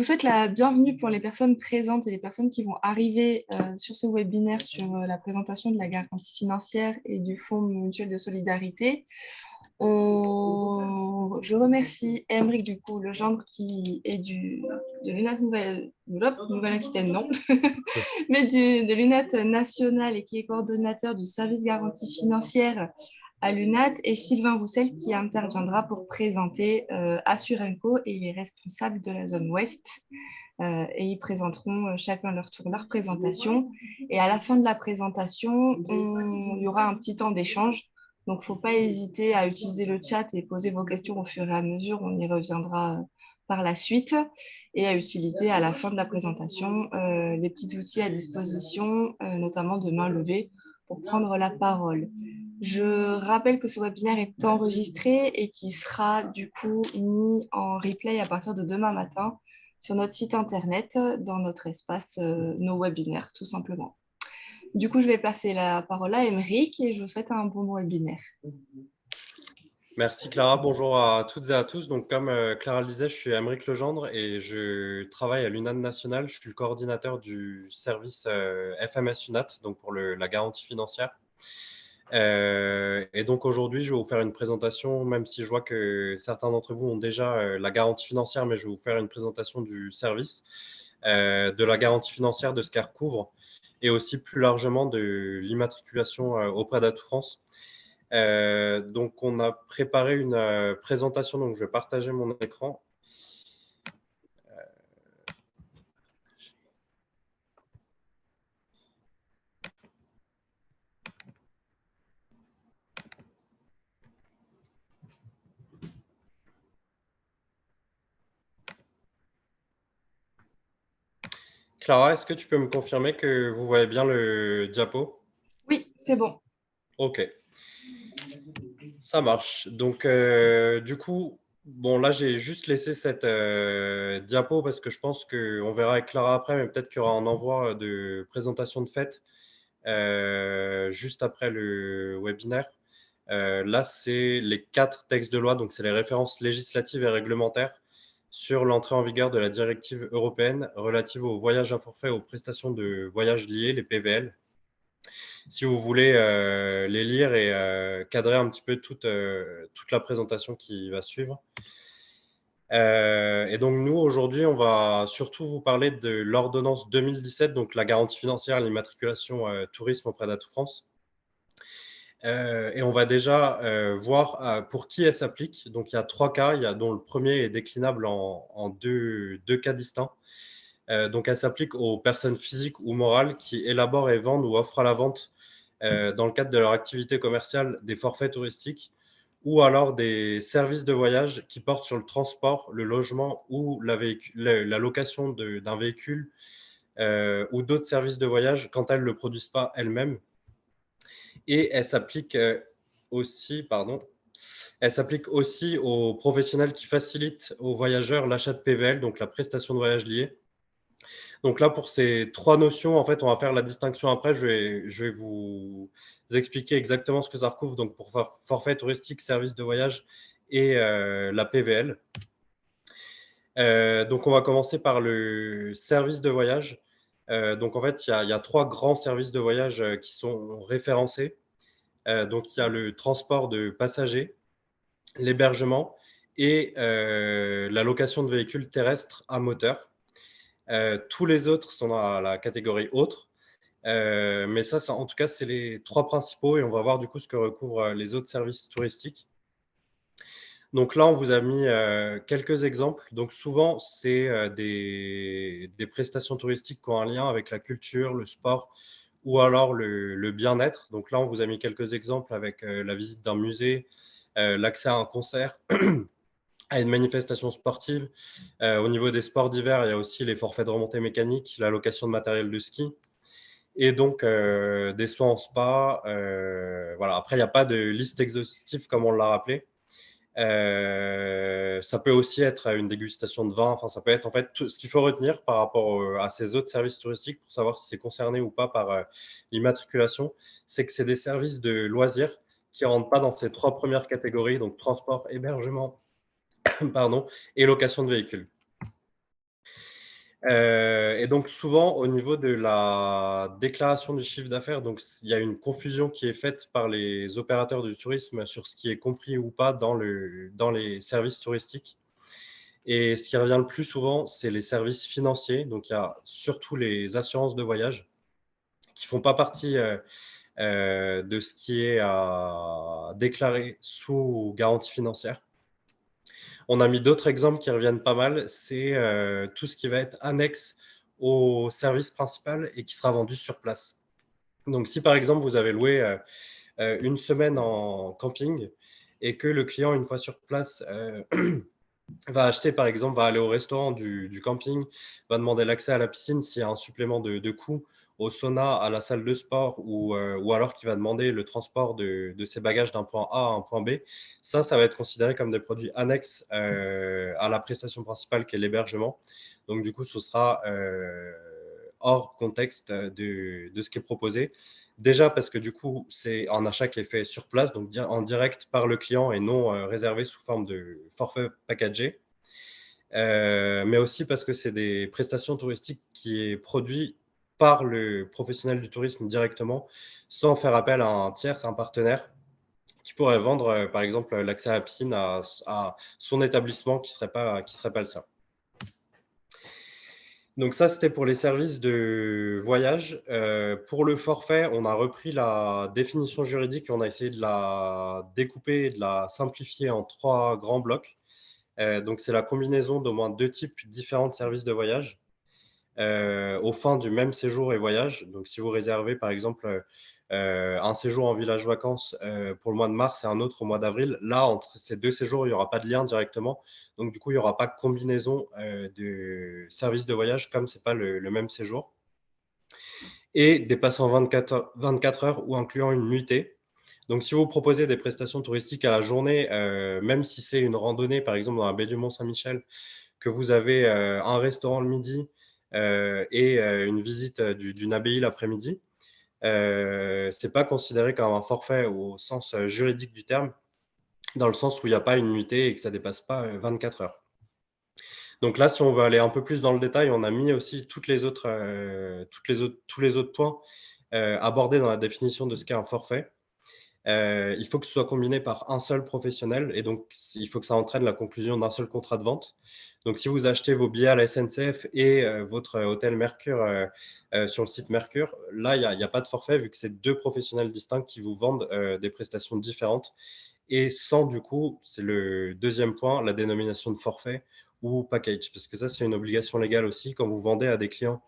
souhaite la bienvenue pour les personnes présentes et les personnes qui vont arriver sur ce webinaire sur la présentation de la garantie financière et du Fonds mutuel de solidarité. Je remercie Aymeric du coup Legendre qui est de l'UNAT Nouvelle-Aquitaine, non, mais de l'UNAT national et qui est coordonnateur du service garantie financière à l'UNAT, et Sylvain Roussel qui interviendra pour présenter Assurenco et les responsables de la zone ouest. Et ils présenteront chacun leur tour leur présentation. Et à la fin de la présentation, il y aura un petit temps d'échange. Donc, il ne faut pas hésiter à utiliser le chat et poser vos questions au fur et à mesure. On y reviendra par la suite. Et à utiliser à la fin de la présentation les petits outils à disposition, notamment de main levée, pour prendre la parole. Je rappelle que ce webinaire est enregistré et qui sera du coup mis en replay à partir de demain matin sur notre site internet, dans notre espace nos webinaires, tout simplement. Du coup, je vais passer la parole à Aymeric et je vous souhaite un bon webinaire. Merci Clara, bonjour à toutes et à tous. Donc, comme Clara le disait, je suis Aymeric Legendre et je travaille à l'UNAT national. Je suis le coordinateur du service FMS UNAT, donc pour la garantie financière. Et donc aujourd'hui, je vais vous faire une présentation, même si je vois que certains d'entre vous ont déjà la garantie financière, mais je vais vous faire une présentation du service, de la garantie financière, de ce qu'elle recouvre, et aussi plus largement de l'immatriculation auprès d'Atout France. Donc, on a préparé une présentation, donc je vais partager mon écran. Clara, est-ce que tu peux me confirmer que vous voyez bien le diapo? Oui, c'est bon. Ok, ça marche. Donc, du coup, bon, là, j'ai juste laissé cette diapo parce que je pense qu'on verra avec Clara après, mais peut-être qu'il y aura un envoi de présentation de fait juste après le webinaire. Là, c'est les 4 textes de loi, donc c'est les références législatives et réglementaires sur l'entrée en vigueur de la directive européenne relative aux voyages à forfait et aux prestations de voyages liés, les PVL. Si vous voulez les lire et cadrer un petit peu toute la présentation qui va suivre. Et donc, nous, aujourd'hui, on va surtout vous parler de l'ordonnance 2017, donc la garantie financière et l'immatriculation tourisme auprès d'Atout France. Et on va déjà voir pour qui elle s'applique. Donc, il y a 3 cas, dont le premier est déclinable en deux cas distincts. Donc, elle s'applique aux personnes physiques ou morales qui élaborent et vendent ou offrent à la vente, dans le cadre de leur activité commerciale, des forfaits touristiques ou alors des services de voyage qui portent sur le transport, le logement ou la location d'un véhicule ou d'autres services de voyage quand elles ne le produisent pas elles-mêmes. Et elle s'applique aussi aux professionnels qui facilitent aux voyageurs l'achat de PVL, donc la prestation de voyage liée. Donc là, pour ces 3 notions, en fait, on va faire la distinction après. Je vais vous expliquer exactement ce que ça recouvre. Donc, pour forfait touristique, service de voyage et la PVL. Donc, on va commencer par le service de voyage. Donc, en fait, il y a 3 grands services de voyage qui sont référencés. Donc, il y a le transport de passagers, l'hébergement et la location de véhicules terrestres à moteur. Tous les autres sont dans la catégorie autres. Mais ça, en tout cas, c'est les 3 principaux et on va voir du coup ce que recouvrent les autres services touristiques. Donc là, on vous a mis quelques exemples. Donc souvent, c'est des prestations touristiques qui ont un lien avec la culture, le sport ou alors le bien-être. Donc là, on vous a mis quelques exemples avec la visite d'un musée, l'accès à un concert, à une manifestation sportive. Au niveau des sports d'hiver, il y a aussi les forfaits de remontée mécanique, la location de matériel de ski et donc des soins en spa. Voilà. Après, il n'y a pas de liste exhaustive comme on l'a rappelé. Ça peut aussi être une dégustation de vin. Enfin, ça peut être en fait tout ce qu'il faut retenir par rapport à ces autres services touristiques pour savoir si c'est concerné ou pas par l'immatriculation. C'est que c'est des services de loisirs qui ne rentrent pas dans ces 3 premières catégories, donc transport, hébergement, pardon, et location de véhicules. Et donc souvent au niveau de la déclaration du chiffre d'affaires, donc il y a une confusion qui est faite par les opérateurs du tourisme sur ce qui est compris ou pas dans les services touristiques. Et ce qui revient le plus souvent, c'est les services financiers. Donc il y a surtout les assurances de voyage qui font pas partie de ce qui est à déclarer sous garantie financière. On a mis d'autres exemples qui reviennent pas mal. C'est tout ce qui va être annexe au service principal et qui sera vendu sur place. Donc, si par exemple, vous avez loué une semaine en camping et que le client, une fois sur place, va acheter, par exemple, va aller au restaurant du camping, va demander l'accès à la piscine s'il y a un supplément de coût, au sauna, à la salle de sport, ou alors qu'il va demander le transport de ses bagages d'un point A à un point B. Ça va être considéré comme des produits annexes à la prestation principale qui est l'hébergement. Donc, du coup, ce sera hors contexte de ce qui est proposé. Déjà parce que du coup, c'est un achat qui est fait sur place, donc en direct par le client et non réservé sous forme de forfait packagé. Mais aussi parce que c'est des prestations touristiques qui est produit par le professionnel du tourisme directement, sans faire appel à un tiers, un partenaire, qui pourrait vendre, par exemple, l'accès à la piscine à son établissement qui serait pas le sien. Donc ça, c'était pour les services de voyage. Pour le forfait, on a repris la définition juridique et on a essayé de la découper et de la simplifier en 3 grands blocs. Donc c'est la combinaison d'au moins 2 types différents de services de voyage aux fins du même séjour et voyage. Donc si vous réservez par exemple un séjour en village vacances pour le mois de mars et un autre au mois d'avril, là entre ces 2 séjours, il n'y aura pas de lien directement. Donc du coup, il n'y aura pas de combinaison de services de voyage comme ce n'est pas le même séjour. Et dépassant 24 heures ou incluant une nuitée. Donc, si vous proposez des prestations touristiques à la journée, même si c'est une randonnée, par exemple dans la baie du Mont-Saint-Michel, que vous avez un restaurant le midi et une visite d'une abbaye l'après-midi, c'est pas considéré comme un forfait au sens juridique du terme, dans le sens où il n'y a pas une nuitée et que ça dépasse pas 24 heures. Donc là, si on veut aller un peu plus dans le détail, on a mis aussi tous les autres points abordés dans la définition de ce qu'est un forfait. Il faut que ce soit combiné par un seul professionnel et donc il faut que ça entraîne la conclusion d'un seul contrat de vente. Donc si vous achetez vos billets à la SNCF et votre hôtel Mercure sur le site Mercure, là, il n'y a pas de forfait vu que c'est 2 professionnels distincts qui vous vendent des prestations différentes et sans du coup, c'est le deuxième point, la dénomination de forfait ou package, parce que ça, c'est une obligation légale aussi. Quand vous vendez à des clients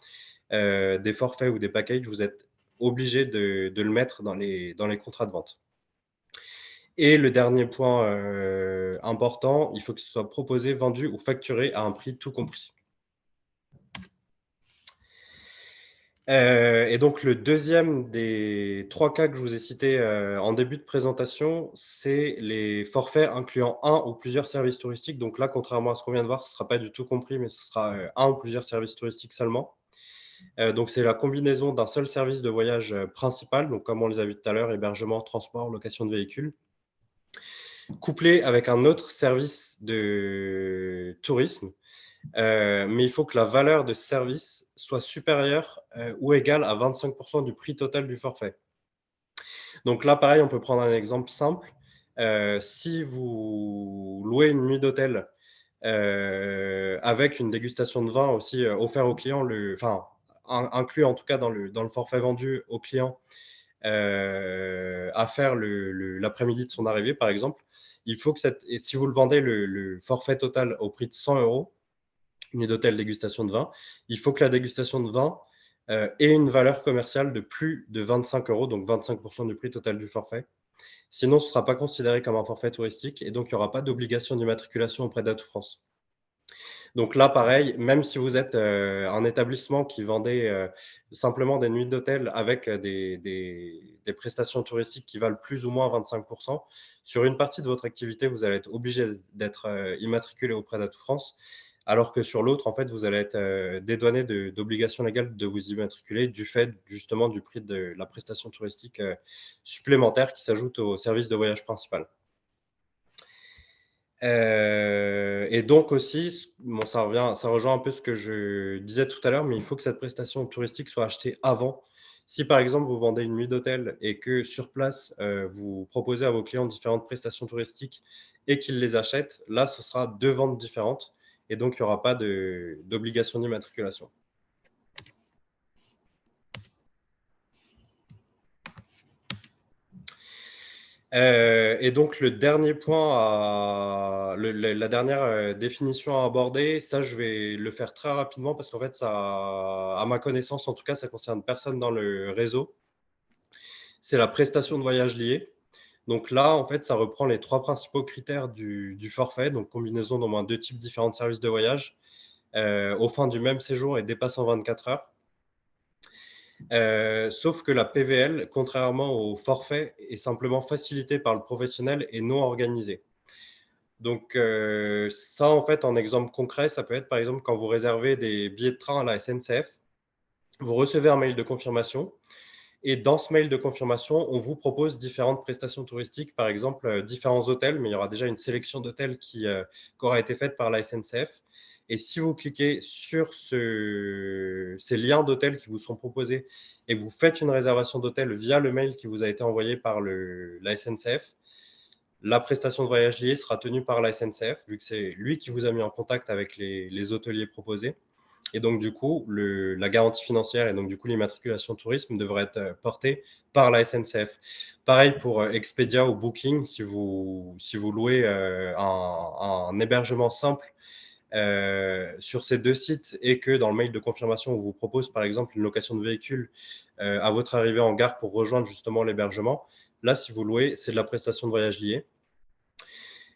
des forfaits ou des packages, vous êtes obligé de le mettre dans les contrats de vente. Et le dernier point important, il faut que ce soit proposé, vendu ou facturé à un prix tout compris. Et donc, le deuxième des 3 cas que je vous ai cités en début de présentation, c'est les forfaits incluant un ou plusieurs services touristiques. Donc là, contrairement à ce qu'on vient de voir, ce ne sera pas du tout compris, mais ce sera un ou plusieurs services touristiques seulement. Donc, c'est la combinaison d'un seul service de voyage principal, donc comme on les a vu tout à l'heure, hébergement, transport, location de véhicules, couplé avec un autre service de tourisme. Mais il faut que la valeur de service soit supérieure ou égale à 25% du prix total du forfait. Donc là, pareil, on peut prendre un exemple simple. Si vous louez une nuit d'hôtel avec une dégustation de vin aussi offert au client, inclus en tout cas dans le forfait vendu au client à faire l'après-midi de son arrivée, par exemple, il faut que et si vous le vendez le forfait total au prix de 100 euros, une nuit d'hôtel dégustation de vin, il faut que la dégustation de vin ait une valeur commerciale de plus de 25 euros, donc 25% du prix total du forfait. Sinon, ce ne sera pas considéré comme un forfait touristique et donc il n'y aura pas d'obligation d'immatriculation auprès d'Atout France. Donc là, pareil, même si vous êtes un établissement qui vendait simplement des nuits d'hôtel avec des prestations touristiques qui valent plus ou moins 25%, sur une partie de votre activité, vous allez être obligé d'être immatriculé auprès d'Atout France, alors que sur l'autre, en fait, vous allez être dédouané d'obligations légales de vous immatriculer du fait justement du prix de la prestation touristique supplémentaire qui s'ajoute au service de voyage principal. Et donc aussi, bon, ça rejoint un peu ce que je disais tout à l'heure, mais il faut que cette prestation touristique soit achetée avant. Si par exemple vous vendez une nuit d'hôtel et que sur place vous proposez à vos clients différentes prestations touristiques et qu'ils les achètent, là ce sera deux ventes différentes et donc il n'y aura pas d'obligation d'immatriculation. Et donc le dernier point, la dernière définition à aborder, ça je vais le faire très rapidement parce qu'en fait, ça, à ma connaissance, en tout cas, ça concerne personne dans le réseau. C'est la prestation de voyage liée. Donc là, en fait, ça reprend les trois principaux critères du forfait, donc combinaison d'au moins deux types différents de services de voyage au fin du même séjour et dépassant 24 heures. Sauf que la PVL, contrairement au forfait, est simplement facilitée par le professionnel et non organisée. Donc ça, en fait, en exemple concret, ça peut être par exemple quand vous réservez des billets de train à la SNCF, vous recevez un mail de confirmation et dans ce mail de confirmation, on vous propose différentes prestations touristiques, par exemple différents hôtels, mais il y aura déjà une sélection d'hôtels qui aura été faite par la SNCF. Et si vous cliquez sur ces liens d'hôtels qui vous sont proposés et que vous faites une réservation d'hôtel via le mail qui vous a été envoyé par la SNCF, la prestation de voyage liée sera tenue par la SNCF, vu que c'est lui qui vous a mis en contact avec les hôteliers proposés. Et donc, du coup, la garantie financière et donc, du coup, l'immatriculation tourisme devrait être portée par la SNCF. Pareil pour Expedia ou Booking, si vous louez un hébergement simple sur ces deux sites et que dans le mail de confirmation, on vous propose par exemple une location de véhicule à votre arrivée en gare pour rejoindre justement l'hébergement, là, si vous louez, c'est de la prestation de voyage liée.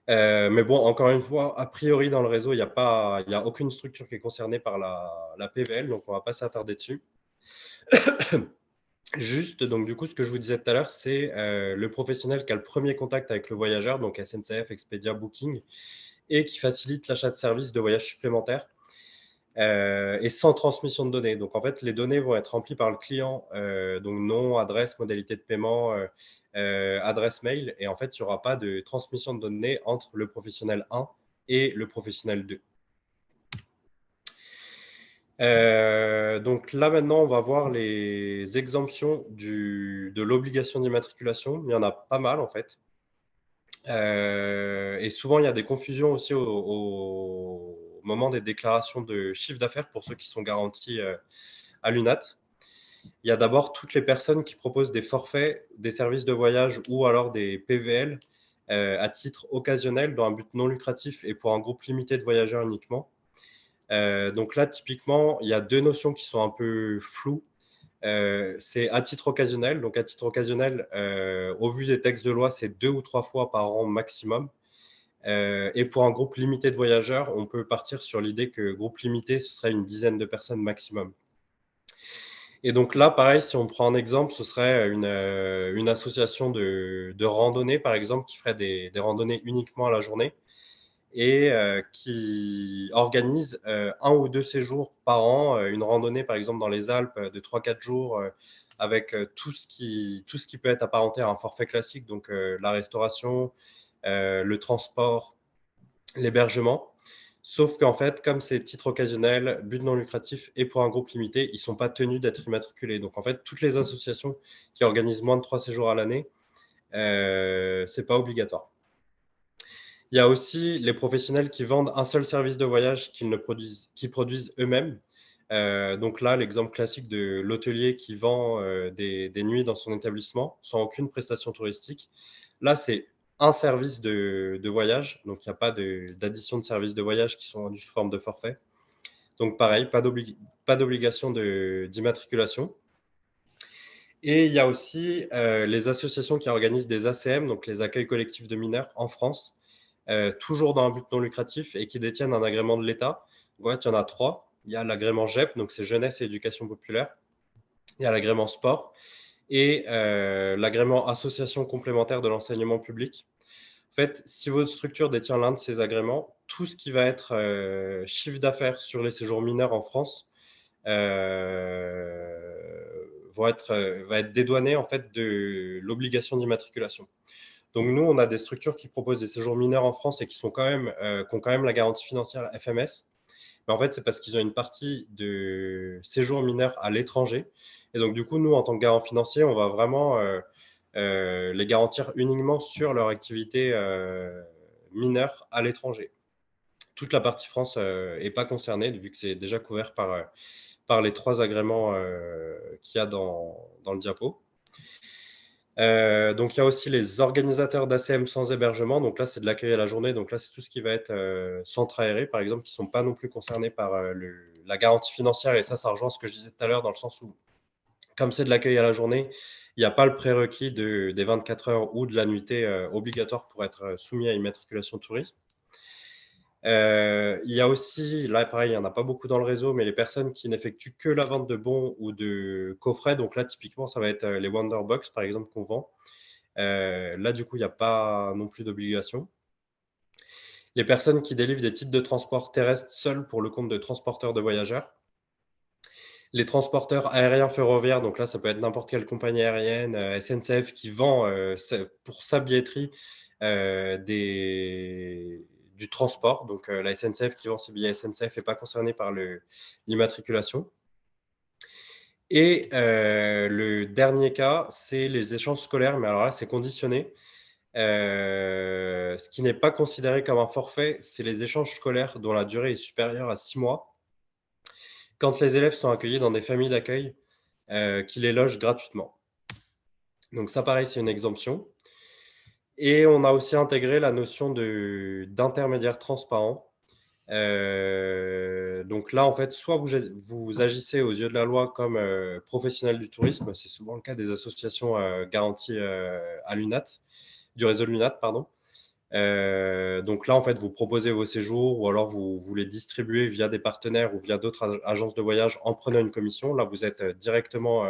Mais bon, encore une fois, a priori, dans le réseau, il n'y a aucune structure qui est concernée par la PVL, donc on ne va pas s'attarder dessus. Juste, donc du coup, ce que je vous disais tout à l'heure, c'est le professionnel qui a le premier contact avec le voyageur, donc SNCF, Expedia, Booking, et qui facilite l'achat de services de voyage supplémentaires et sans transmission de données. Donc en fait, les données vont être remplies par le client, donc nom, adresse, modalité de paiement, adresse mail, et en fait, il n'y aura pas de transmission de données entre le professionnel 1 et le professionnel 2. Donc là, maintenant, on va voir les exemptions de l'obligation d'immatriculation. Il y en a pas mal, en fait. Et souvent, il y a des confusions aussi au moment des déclarations de chiffre d'affaires pour ceux qui sont garantis à l'UNAT. Il y a d'abord toutes les personnes qui proposent des forfaits, des services de voyage ou alors des PVL à titre occasionnel dans un but non lucratif et pour un groupe limité de voyageurs uniquement. Donc là, typiquement, il y a deux notions qui sont un peu floues. C'est à titre occasionnel. Donc à titre occasionnel, au vu des textes de loi, c'est 2 ou 3 fois par an maximum. Et pour un groupe limité de voyageurs, on peut partir sur l'idée que groupe limité, ce serait une dizaine de personnes maximum. Et donc là, pareil, si on prend un exemple, ce serait une association de randonnée, par exemple, qui ferait des randonnées uniquement à la journée et qui organise un ou deux séjours par an, une randonnée, par exemple, dans les Alpes de 3-4 jours avec tout ce qui peut être apparenté à un forfait classique, donc la restauration, le transport, l'hébergement. Sauf qu'en fait, comme c'est titre occasionnel, but non lucratif et pour un groupe limité, ils ne sont pas tenus d'être immatriculés. Donc en fait, toutes les associations qui organisent moins de 3 séjours à l'année, ce n'est pas obligatoire. Il y a aussi les professionnels qui vendent un seul service de voyage qu'ils produisent eux-mêmes. Donc là, l'exemple classique de l'hôtelier qui vend des nuits dans son établissement sans aucune prestation touristique. Là, c'est un service de voyage, donc il n'y a pas d'addition de services de voyage qui sont vendus sous forme de forfait. Donc pareil, pas d'obligation d'immatriculation. Et il y a aussi les associations qui organisent des ACM, donc les accueils collectifs de mineurs en France, toujours dans un but non lucratif et qui détiennent un agrément de l'État. Ouais, il y en a trois. Il y a l'agrément GEP, donc c'est Jeunesse et Éducation Populaire. Il y a l'agrément Sport et l'agrément Association complémentaire de l'enseignement public. En fait, si votre structure détient l'un de ces agréments, tout ce qui va être chiffre d'affaires sur les séjours mineurs en France va être dédouané en fait de l'obligation d'immatriculation. Donc, nous, on a des structures qui proposent des séjours mineurs en France et qui ont quand même la garantie financière FMS. Mais en fait, c'est parce qu'ils ont une partie de séjours mineurs à l'étranger. Et donc, du coup, nous, en tant que garant financier, on va vraiment les garantir uniquement sur leur activité mineure à l'étranger. Toute la partie France n'est pas concernée, vu que c'est déjà couvert par les 3 agréments qu'il y a dans le diapo. Donc, il y a aussi les organisateurs d'ACM sans hébergement. Donc là, c'est de l'accueil à la journée. Donc là, c'est tout ce qui va être centre aéré, par exemple, qui ne sont pas non plus concernés par la garantie financière. Et ça rejoint ce que je disais tout à l'heure, dans le sens où, comme c'est de l'accueil à la journée, il n'y a pas le prérequis des 24 heures ou de la nuitée obligatoire pour être soumis à immatriculation tourisme. Il y a aussi, là pareil, il n'y en a pas beaucoup dans le réseau, mais les personnes qui n'effectuent que la vente de bons ou de coffrets, donc là typiquement ça va être les Wonderbox par exemple qu'on vend. Là du coup il n'y a pas non plus d'obligation. Les personnes qui délivrent des titres de transport terrestre seuls pour le compte de transporteurs de voyageurs. Les transporteurs aériens ferroviaires, donc là ça peut être n'importe quelle compagnie aérienne, SNCF qui vend pour sa billetterie du transport. Donc la SNCF qui vend ses billets SNCF n'est pas concernée par l'immatriculation. Et le dernier cas, c'est les échanges scolaires, mais alors là c'est conditionné. Ce qui n'est pas considéré comme un forfait, c'est les échanges scolaires dont la durée est supérieure à 6 mois, quand les élèves sont accueillis dans des familles d'accueil qui les logent gratuitement. Donc ça, pareil, c'est une exemption. Et on a aussi intégré la notion d'intermédiaire transparent. Donc là, en fait, soit vous agissez aux yeux de la loi comme professionnel du tourisme, c'est souvent le cas des associations garanties à l'UNAT, du réseau de l'UNAT, pardon. Donc là, en fait, vous proposez vos séjours ou alors vous les distribuez via des partenaires ou via d'autres agences de voyage en prenant une commission. Là, vous êtes directement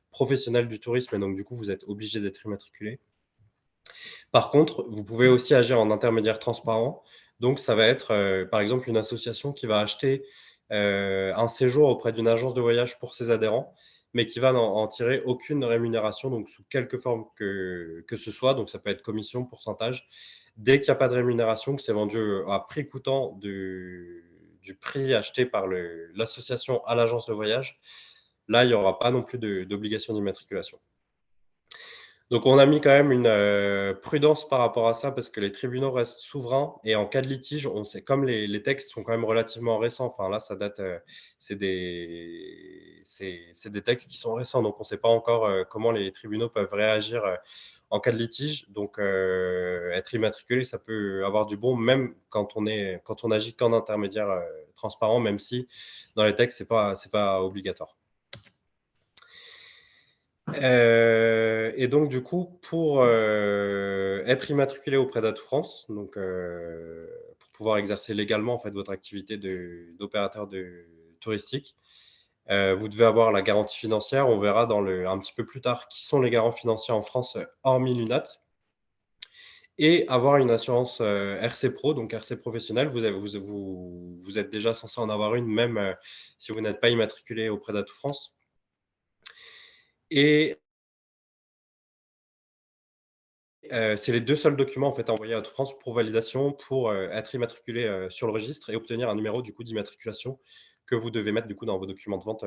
professionnel du tourisme et donc du coup, vous êtes obligé d'être immatriculé. Par contre, vous pouvez aussi agir en intermédiaire transparent. Donc, ça va être, par exemple, une association qui va acheter un séjour auprès d'une agence de voyage pour ses adhérents, mais qui va en tirer aucune rémunération, donc sous quelque forme que ce soit. Donc, ça peut être commission, pourcentage. Dès qu'il n'y a pas de rémunération, que c'est vendu à prix coûtant du prix acheté par l'association à l'agence de voyage, là, il n'y aura pas non plus d'obligation d'immatriculation. Donc, on a mis quand même une prudence par rapport à ça parce que les tribunaux restent souverains et en cas de litige, on sait, comme les textes sont quand même relativement récents, enfin là, ça date, c'est des textes qui sont récents, donc on ne sait pas encore comment les tribunaux peuvent réagir en cas de litige. Donc, être immatriculé, ça peut avoir du bon, même quand on agit qu'en intermédiaire transparent, même si dans les textes, c'est pas obligatoire. Et donc, du coup, pour être immatriculé auprès d'Atout France, donc pour pouvoir exercer légalement en fait votre activité d'opérateur touristique, vous devez avoir la garantie financière. On verra un petit peu plus tard qui sont les garants financiers en France, hormis l'UNAT. Et avoir une assurance RC Pro, donc RC professionnelle. Vous êtes déjà censé en avoir une, même si vous n'êtes pas immatriculé auprès d'Atout France. Et c'est les 2 seuls documents en fait envoyés à Atout France pour validation, pour être immatriculé sur le registre et obtenir un numéro du coup d'immatriculation que vous devez mettre du coup dans vos documents de vente,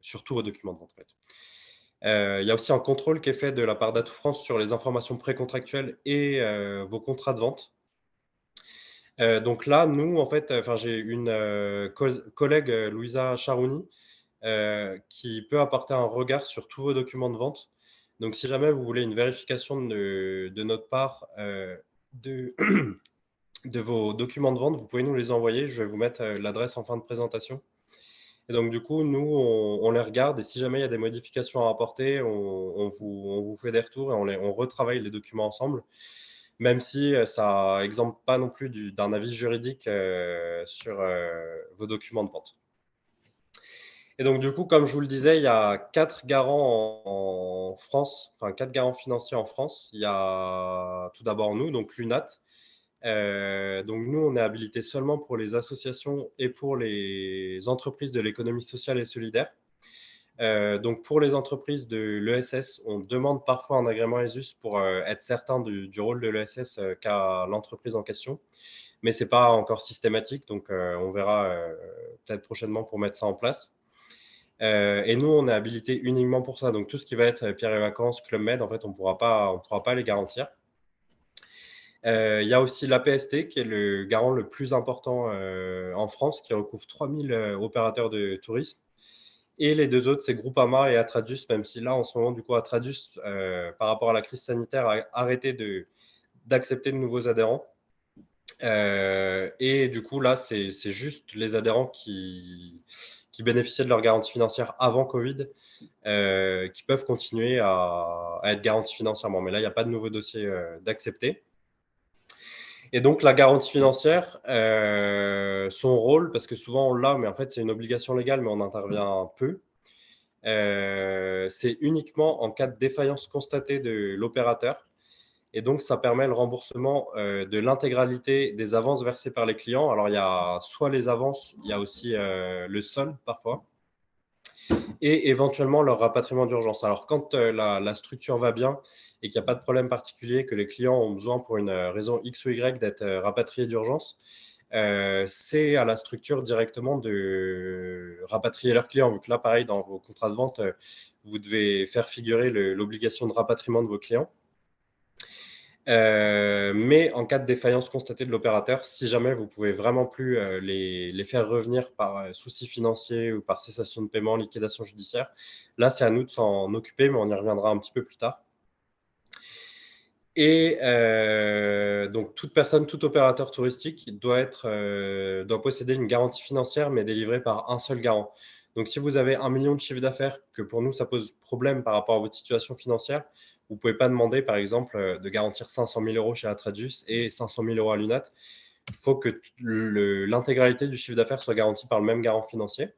sur tous vos documents de vente en fait. Il y a aussi un contrôle qui est fait de la part d'Atout France sur les informations précontractuelles et vos contrats de vente. Donc là, nous en fait, j'ai une collègue, Louisa Charouni, qui peut apporter un regard sur tous vos documents de vente. Donc, si jamais vous voulez une vérification de notre part de vos documents de vente, vous pouvez nous les envoyer. Je vais vous mettre l'adresse en fin de présentation. Et donc, du coup, nous, on les regarde et si jamais il y a des modifications à apporter, on vous fait des retours et on retravaille les documents ensemble, même si ça n'exemple pas non plus d'un avis juridique sur vos documents de vente. Et donc, du coup, comme je vous le disais, il y a 4 garants en France, enfin 4 garants financiers en France. Il y a tout d'abord nous, donc l'UNAT. Donc, nous, on est habilité seulement pour les associations et pour les entreprises de l'économie sociale et solidaire. Donc, pour les entreprises de l'ESS, on demande parfois un agrément ESUS pour être certain du rôle de l'ESS qu'a l'entreprise en question. Mais ce n'est pas encore systématique, donc on verra peut-être prochainement pour mettre ça en place. Et nous, on est habilité uniquement pour ça. Donc, tout ce qui va être Pierre et Vacances, Club Med, en fait, on ne pourra pas les garantir. Il y a aussi l'APST, qui est le garant le plus important en France, qui recouvre 3000 opérateurs de tourisme. Et les deux autres, c'est Groupama et Atradus, même si là, en ce moment, du coup, Atradus, par rapport à la crise sanitaire, a arrêté d'accepter de nouveaux adhérents. Et du coup, là, c'est juste les adhérents qui bénéficiaient de leur garantie financière avant Covid qui peuvent continuer à être garantis financièrement. Mais là, il n'y a pas de nouveau dossier d'accepter. Et donc, la garantie financière, son rôle, parce que souvent on l'a, mais en fait, c'est une obligation légale, mais on intervient peu. C'est uniquement en cas de défaillance constatée de l'opérateur. Et donc, ça permet le remboursement de l'intégralité des avances versées par les clients. Alors, il y a soit les avances, il y a aussi le solde parfois, et éventuellement leur rapatriement d'urgence. Alors, quand la structure va bien et qu'il n'y a pas de problème particulier, que les clients ont besoin pour une raison X ou Y d'être rapatriés d'urgence, c'est à la structure directement de rapatrier leurs clients. Donc là, pareil, dans vos contrats de vente, vous devez faire figurer l'obligation de rapatriement de vos clients. Mais en cas de défaillance constatée de l'opérateur, si jamais vous ne pouvez vraiment plus les faire revenir par souci financier ou par cessation de paiement, liquidation judiciaire, là, c'est à nous de s'en occuper, mais on y reviendra un petit peu plus tard. Et donc, toute personne, tout opérateur touristique doit posséder une garantie financière, mais délivrée par un seul garant. Donc, si vous avez 1 million de chiffre d'affaires, que pour nous, ça pose problème par rapport à votre situation financière, vous ne pouvez pas demander, par exemple, de garantir 500 000 euros chez Atradius et 500 000 euros à Lunat. Il faut que l'intégralité du chiffre d'affaires soit garantie par le même garant financier.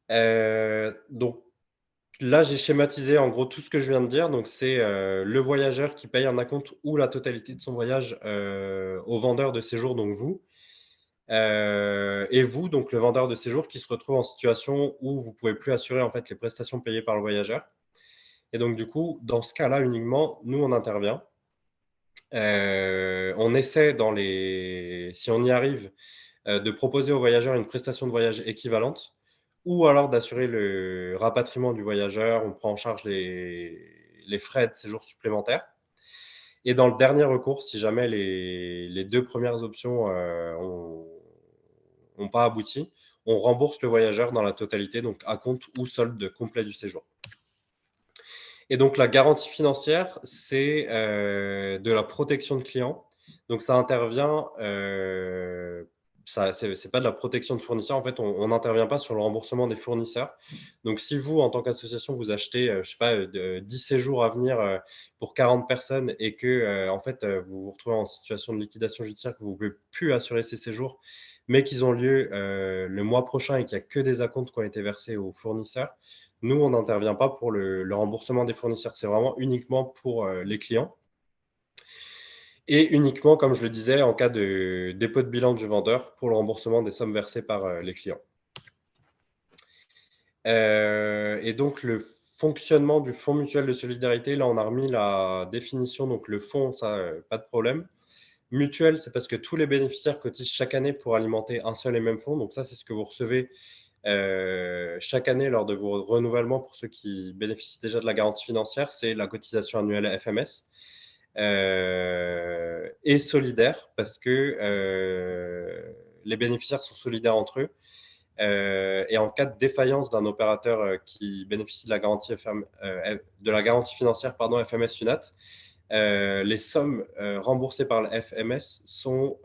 Donc, là, j'ai schématisé en gros tout ce que je viens de dire. Donc, c'est le voyageur qui paye un acompte ou la totalité de son voyage au vendeur de séjour, donc vous. Et vous, donc le vendeur de séjour qui se retrouve en situation où vous ne pouvez plus assurer en fait les prestations payées par le voyageur. Et donc, du coup, dans ce cas-là uniquement, nous, on intervient. On essaie, si on y arrive, de proposer au voyageur une prestation de voyage équivalente ou alors d'assurer le rapatriement du voyageur. On prend en charge les frais de séjour supplémentaires. Et dans le dernier recours, si jamais les deux premières options n'ont pas abouti, on rembourse le voyageur dans la totalité, donc à compte ou solde complet du séjour. Et donc, la garantie financière, c'est de la protection de clients. Donc, ça intervient, c'est pas de la protection de fournisseurs. En fait, on n'intervient pas sur le remboursement des fournisseurs. Donc, si vous, en tant qu'association, vous achetez, je sais pas, 10 séjours à venir pour 40 personnes et que, en fait, vous vous retrouvez en situation de liquidation judiciaire, que vous ne pouvez plus assurer ces séjours, mais qu'ils ont lieu le mois prochain et qu'il n'y a que des acomptes qui ont été versés aux fournisseurs, nous, on n'intervient pas pour le remboursement des fournisseurs. C'est vraiment uniquement pour les clients. Et uniquement, comme je le disais, en cas de dépôt de bilan du vendeur pour le remboursement des sommes versées par les clients. Et donc, le fonctionnement du fonds mutuel de solidarité, là, on a remis la définition. Donc, le fonds, ça, pas de problème. Mutuel, c'est parce que tous les bénéficiaires cotisent chaque année pour alimenter un seul et même fonds. Donc, ça, c'est ce que vous recevez chaque année lors de vos renouvellements pour ceux qui bénéficient déjà de la garantie financière, c'est la cotisation annuelle FMS et solidaire parce que les bénéficiaires sont solidaires entre eux. Et en cas de défaillance d'un opérateur qui bénéficie de la garantie, financière FMS UNAT, les sommes remboursées par le FMS sont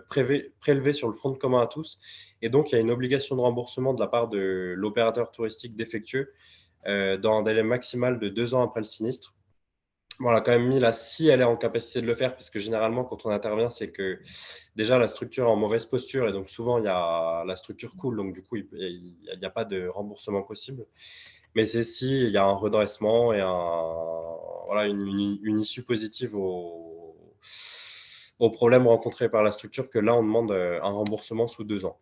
prélevées sur le fonds de commun à tous. Et donc, il y a une obligation de remboursement de la part de l'opérateur touristique défectueux dans un délai maximal de 2 ans après le sinistre. Bon, on a quand même mis là si elle est en capacité de le faire, parce que généralement, quand on intervient, c'est que déjà la structure est en mauvaise posture et donc souvent, la structure coule. Donc, du coup, il n'y a pas de remboursement possible. Mais c'est s'il y a un redressement et une issue positive aux problèmes rencontrés par la structure que là, on demande un remboursement sous 2 ans.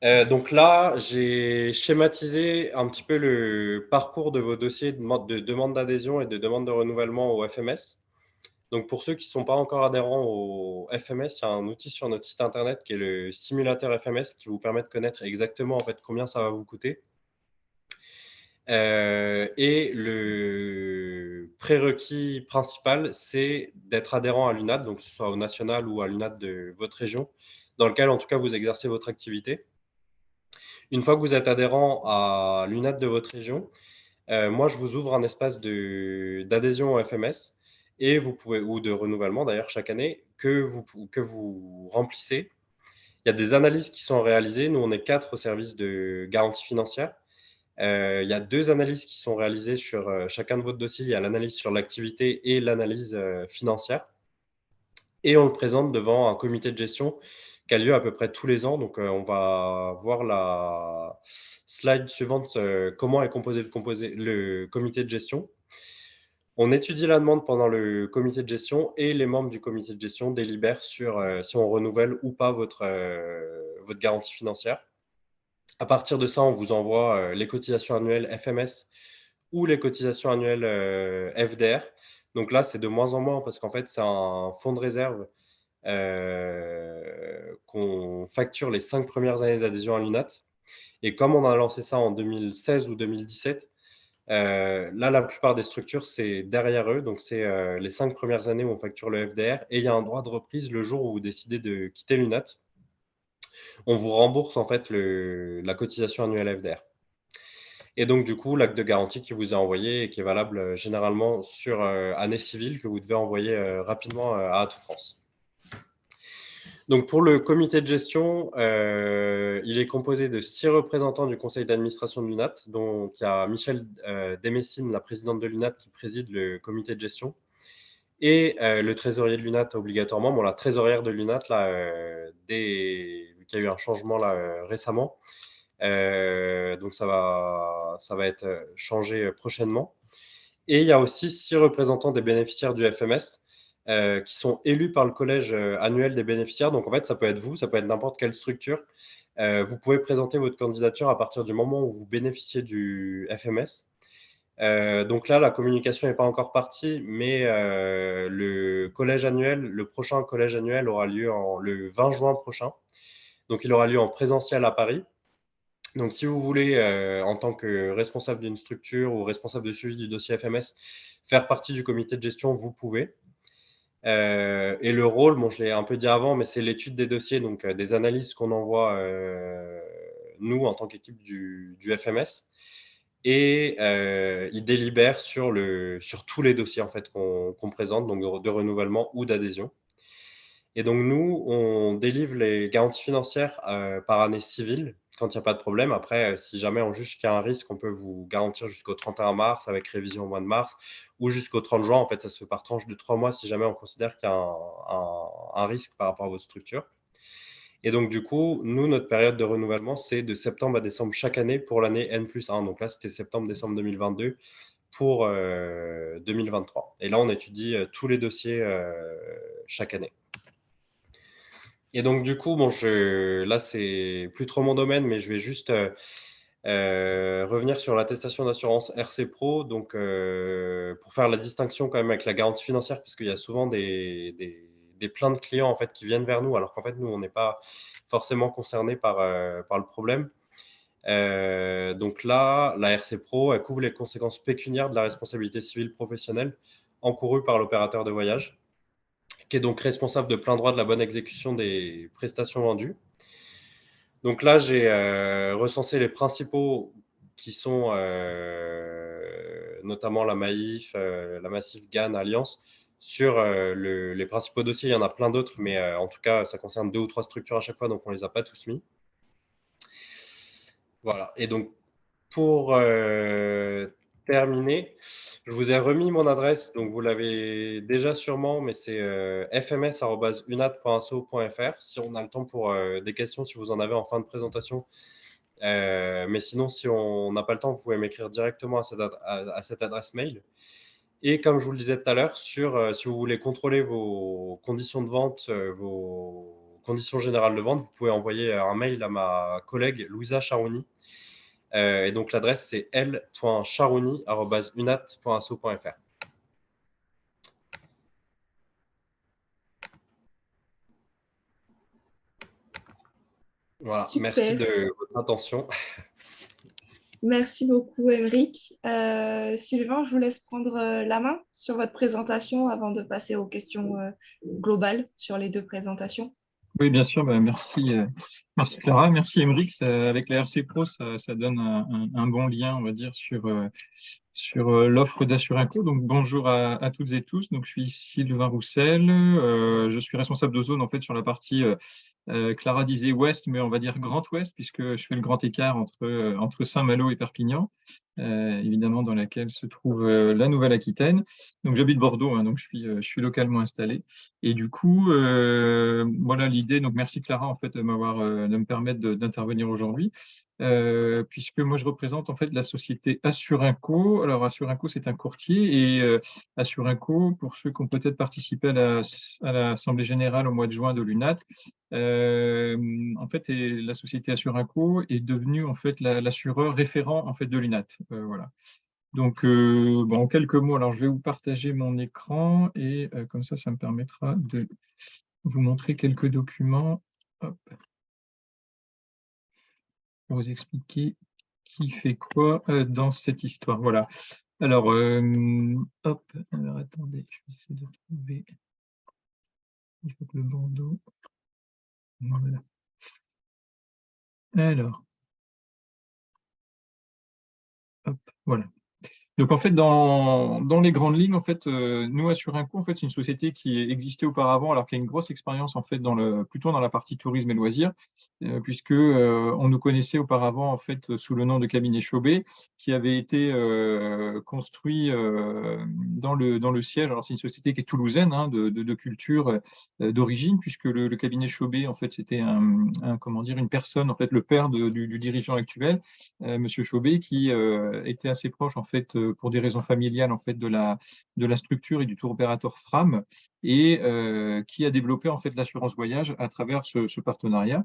Donc là, j'ai schématisé un petit peu le parcours de vos dossiers de demande d'adhésion et de demande de renouvellement au FMS. Donc pour ceux qui ne sont pas encore adhérents au FMS, il y a un outil sur notre site internet qui est le simulateur FMS qui vous permet de connaître exactement en fait combien ça va vous coûter. Et le prérequis principal, c'est d'être adhérent à l'UNAT, donc que ce soit au national ou à l'UNAT de votre région, dans lequel en tout cas vous exercez votre activité. Une fois que vous êtes adhérent à l'UNAT de votre région, moi je vous ouvre un espace d'adhésion au FMS et vous pouvez, ou de renouvellement d'ailleurs chaque année, que vous remplissez. Il y a des analyses qui sont réalisées. Nous, on est 4 au service de garantie financière. Il y a 2 analyses qui sont réalisées sur chacun de votre dossier. Il y a l'analyse sur l'activité et l'analyse financière. Et on le présente devant un comité de gestion qui a lieu à peu près tous les ans. Donc, on va voir la slide suivante, comment est composé le comité de gestion. On étudie la demande pendant le comité de gestion et les membres du comité de gestion délibèrent sur si on renouvelle ou pas votre garantie financière. À partir de ça, on vous envoie les cotisations annuelles FMS ou les cotisations annuelles FDR. Donc là, c'est de moins en moins parce qu'en fait, c'est un fonds de réserve qu'on facture les 5 premières années d'adhésion à l'UNAT. Et comme on a lancé ça en 2016 ou 2017, là, la plupart des structures, c'est derrière eux. Donc, c'est les 5 premières années où on facture le FDR et il y a un droit de reprise le jour où vous décidez de quitter l'UNAT. On vous rembourse en fait la cotisation annuelle FDR. Et donc, du coup, l'acte de garantie qui vous est envoyé et qui est valable généralement sur année civile que vous devez envoyer rapidement à Atout France. Donc, pour le comité de gestion, il est composé de 6 représentants du conseil d'administration de l'UNAT. Donc, il y a Michel Desmessines, la présidente de l'UNAT, qui préside le comité de gestion. Et le trésorier de l'UNAT, obligatoirement. Bon, la trésorière de l'UNAT, là, vu qu'il y a eu un changement là, récemment, donc ça va être changé prochainement. Et il y a aussi 6 représentants des bénéficiaires du FMS qui sont élus par le collège annuel des bénéficiaires. Donc en fait, ça peut être vous, ça peut être n'importe quelle structure. Vous pouvez présenter votre candidature à partir du moment où vous bénéficiez du FMS. Donc là, la communication n'est pas encore partie, mais le prochain collège annuel aura lieu le 20 juin prochain. Donc il aura lieu en présentiel à Paris. Donc, si vous voulez, en tant que responsable d'une structure ou responsable de suivi du dossier FMS, faire partie du comité de gestion, vous pouvez. Et le rôle, bon, je l'ai un peu dit avant, mais c'est l'étude des dossiers, donc des analyses qu'on envoie, nous, en tant qu'équipe du FMS. Et il délibère sur tous les dossiers en fait, qu'on présente, donc de renouvellement ou d'adhésion. Et donc, nous, on délivre les garanties financières par année civile quand il n'y a pas de problème. Après, si jamais on juge qu'il y a un risque, on peut vous garantir jusqu'au 31 mars avec révision au mois de mars ou jusqu'au 30 juin. En fait, ça se fait par tranche de 3 mois si jamais on considère qu'il y a un risque par rapport à votre structure. Et donc, du coup, nous, notre période de renouvellement, c'est de septembre à décembre chaque année pour l'année N+1. Donc là, c'était septembre-décembre 2022 pour 2023. Et là, on étudie tous les dossiers chaque année. Et donc, du coup, bon, là, c'est plus trop mon domaine, mais je vais juste revenir sur l'attestation d'assurance RC Pro. Donc, pour faire la distinction quand même avec la garantie financière, parce qu'il y a souvent des plaintes de clients en fait, qui viennent vers nous, alors qu'en fait, nous, on n'est pas forcément concernés par le problème. Donc là, la RC Pro, elle couvre les conséquences pécuniaires de la responsabilité civile professionnelle encourue par l'opérateur de voyage, qui est donc responsable de plein droit de la bonne exécution des prestations vendues. Donc là, j'ai recensé les principaux qui sont notamment la Maïf, la Massif, GAN, Alliance, sur les principaux dossiers. Il y en a plein d'autres, mais en tout cas, ça concerne 2 ou 3 structures à chaque fois, donc on ne les a pas tous mis. Voilà. Et donc, pour terminer, je vous ai remis mon adresse, donc vous l'avez déjà sûrement, mais c'est fms@unat.asso.fr. Si on a le temps pour des questions, si vous en avez en fin de présentation. Mais sinon, si on n'a pas le temps, vous pouvez m'écrire directement à cette adresse mail. Et comme je vous le disais tout à l'heure, si vous voulez contrôler vos conditions de vente, vos conditions générales de vente, vous pouvez envoyer un mail à ma collègue Louisa Charouni. Et donc, l'adresse, c'est l.charouni@unat.asso.fr. Voilà, merci Super. de votre attention. Merci beaucoup, Émeric. Sylvain, je vous laisse prendre la main sur votre présentation avant de passer aux questions globales sur les deux présentations. Oui, bien sûr. Merci Clara, merci Émeric. Avec la RC Pro, ça donne un bon lien, on va dire, sur l'offre d'Assurinco. Donc, bonjour à toutes et tous. Donc, je suis Sylvain Roussel. Je suis responsable de zone, en fait, sur la partie, Clara disait ouest, mais on va dire grand ouest, puisque je fais le grand écart entre Saint-Malo et Perpignan, évidemment, dans laquelle se trouve la Nouvelle-Aquitaine. Donc, j'habite Bordeaux, hein, donc je suis localement installé. Et du coup, voilà l'idée. Donc, merci Clara, en fait, de me permettre d'intervenir aujourd'hui. Puisque moi je représente en fait la société Assurinco. Alors Assurinco, c'est un courtier et Assurinco, pour ceux qui ont peut-être participé à l'Assemblée générale au mois de juin de l'UNAT, en fait, la société Assurinco est devenue en fait l'assureur référent en fait de l'UNAT. Voilà. Donc, bon, en quelques mots, alors je vais vous partager mon écran et comme ça me permettra de vous montrer quelques documents. Hop, pour vous expliquer qui fait quoi dans cette histoire. Voilà. Alors, hop, alors attendez, je vais essayer de trouver. Il faut que le bandeau. Voilà. Alors, hop, voilà. Donc en fait, dans les grandes lignes, en fait, nous Assurinco, en fait, c'est une société qui existait auparavant, alors qu'il y a une grosse expérience en fait plutôt dans la partie tourisme et loisirs, puisque on nous connaissait auparavant en fait sous le nom de cabinet Chauvet, qui avait été construit dans le siège. Alors c'est une société qui est toulousaine, hein, de culture d'origine, puisque le cabinet Chauvet, en fait, c'était comment dire, une personne, en fait, le père du dirigeant actuel, Monsieur Chauvet, qui était assez proche en fait pour des raisons familiales en fait de la structure et du tour opérateur Fram, et qui a développé en fait l'assurance voyage à travers ce partenariat.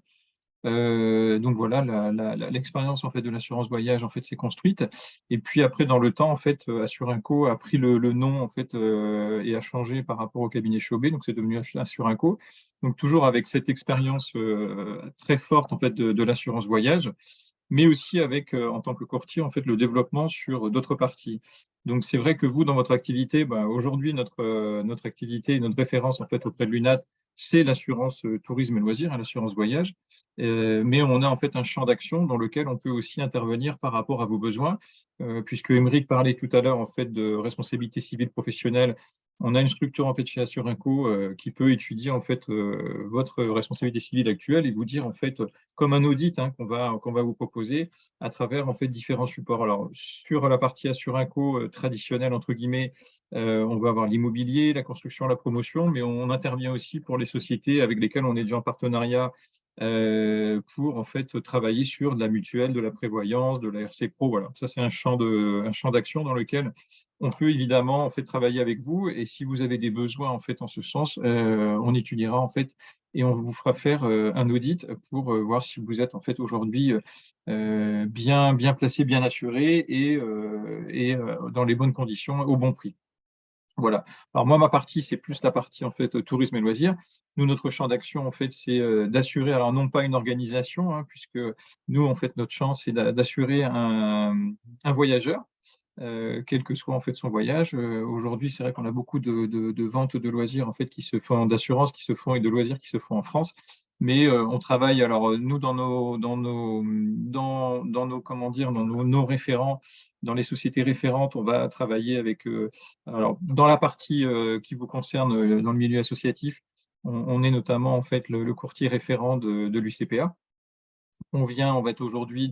Donc voilà, l'expérience en fait de l'assurance voyage en fait s'est construite. Et puis après, dans le temps, en fait, Assurinco a pris le nom en fait et a changé par rapport au cabinet Chauvet. Donc c'est devenu Assurinco. Donc toujours avec cette expérience très forte en fait de l'assurance voyage, mais aussi avec, en tant que courtier, en fait, le développement sur d'autres parties. Donc, c'est vrai que vous, dans votre activité, aujourd'hui, notre activité, notre référence, en fait, auprès de l'UNAT, c'est l'assurance tourisme et loisirs, hein, l'assurance voyage. Mais on a, en fait, un champ d'action dans lequel on peut aussi intervenir par rapport à vos besoins, puisque Émeric parlait tout à l'heure, en fait, de responsabilité civile professionnelle. On a une structure, en fait, chez Assurinco, qui peut étudier, en fait, votre responsabilité civile actuelle et vous dire, en fait, comme un audit, hein, qu'on va vous proposer à travers en fait différents supports. Alors sur la partie Assurinco traditionnelle entre guillemets, on va avoir l'immobilier, la construction, la promotion, mais on intervient aussi pour les sociétés avec lesquelles on est déjà en partenariat pour en fait travailler sur de la mutuelle, de la prévoyance, de la RC Pro. Voilà, ça c'est un champ d'action dans lequel on peut évidemment en fait travailler avec vous. Et si vous avez des besoins en fait en ce sens, on étudiera en fait et on vous fera faire un audit pour voir si vous êtes en fait aujourd'hui bien placé, bien assuré et dans les bonnes conditions, au bon prix. Voilà. Alors moi, ma partie, c'est plus la partie en fait tourisme et loisirs. Nous, notre champ d'action, en fait, c'est d'assurer, alors non pas une organisation, hein, puisque nous, en fait, notre champ, c'est d'assurer un voyageur, quel que soit en fait son voyage. Aujourd'hui, c'est vrai qu'on a beaucoup de ventes de loisirs en fait qui se font, d'assurance qui se font et de loisirs qui se font en France. Mais on travaille, alors nous, dans nos comment dire, dans nos référents, dans les sociétés référentes, on va travailler avec, alors dans la partie qui vous concerne dans le milieu associatif, on est notamment en fait le courtier référent de l'UCPA. On va être aujourd'hui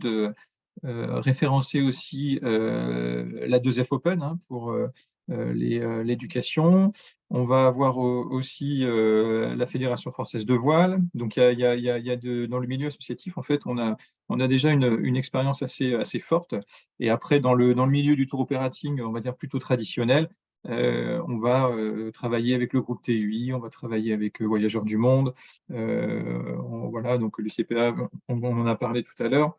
référencer aussi la 2F Open, hein, pour l'éducation. On va avoir aussi la Fédération française de voile. Donc, dans le milieu associatif, en fait, on a déjà une expérience assez forte. Et après, dans le milieu du tour operating, on va dire plutôt traditionnel, On va travailler avec le groupe TUI, on va travailler avec Voyageurs du Monde. Voilà, donc le CPA, on en a parlé tout à l'heure.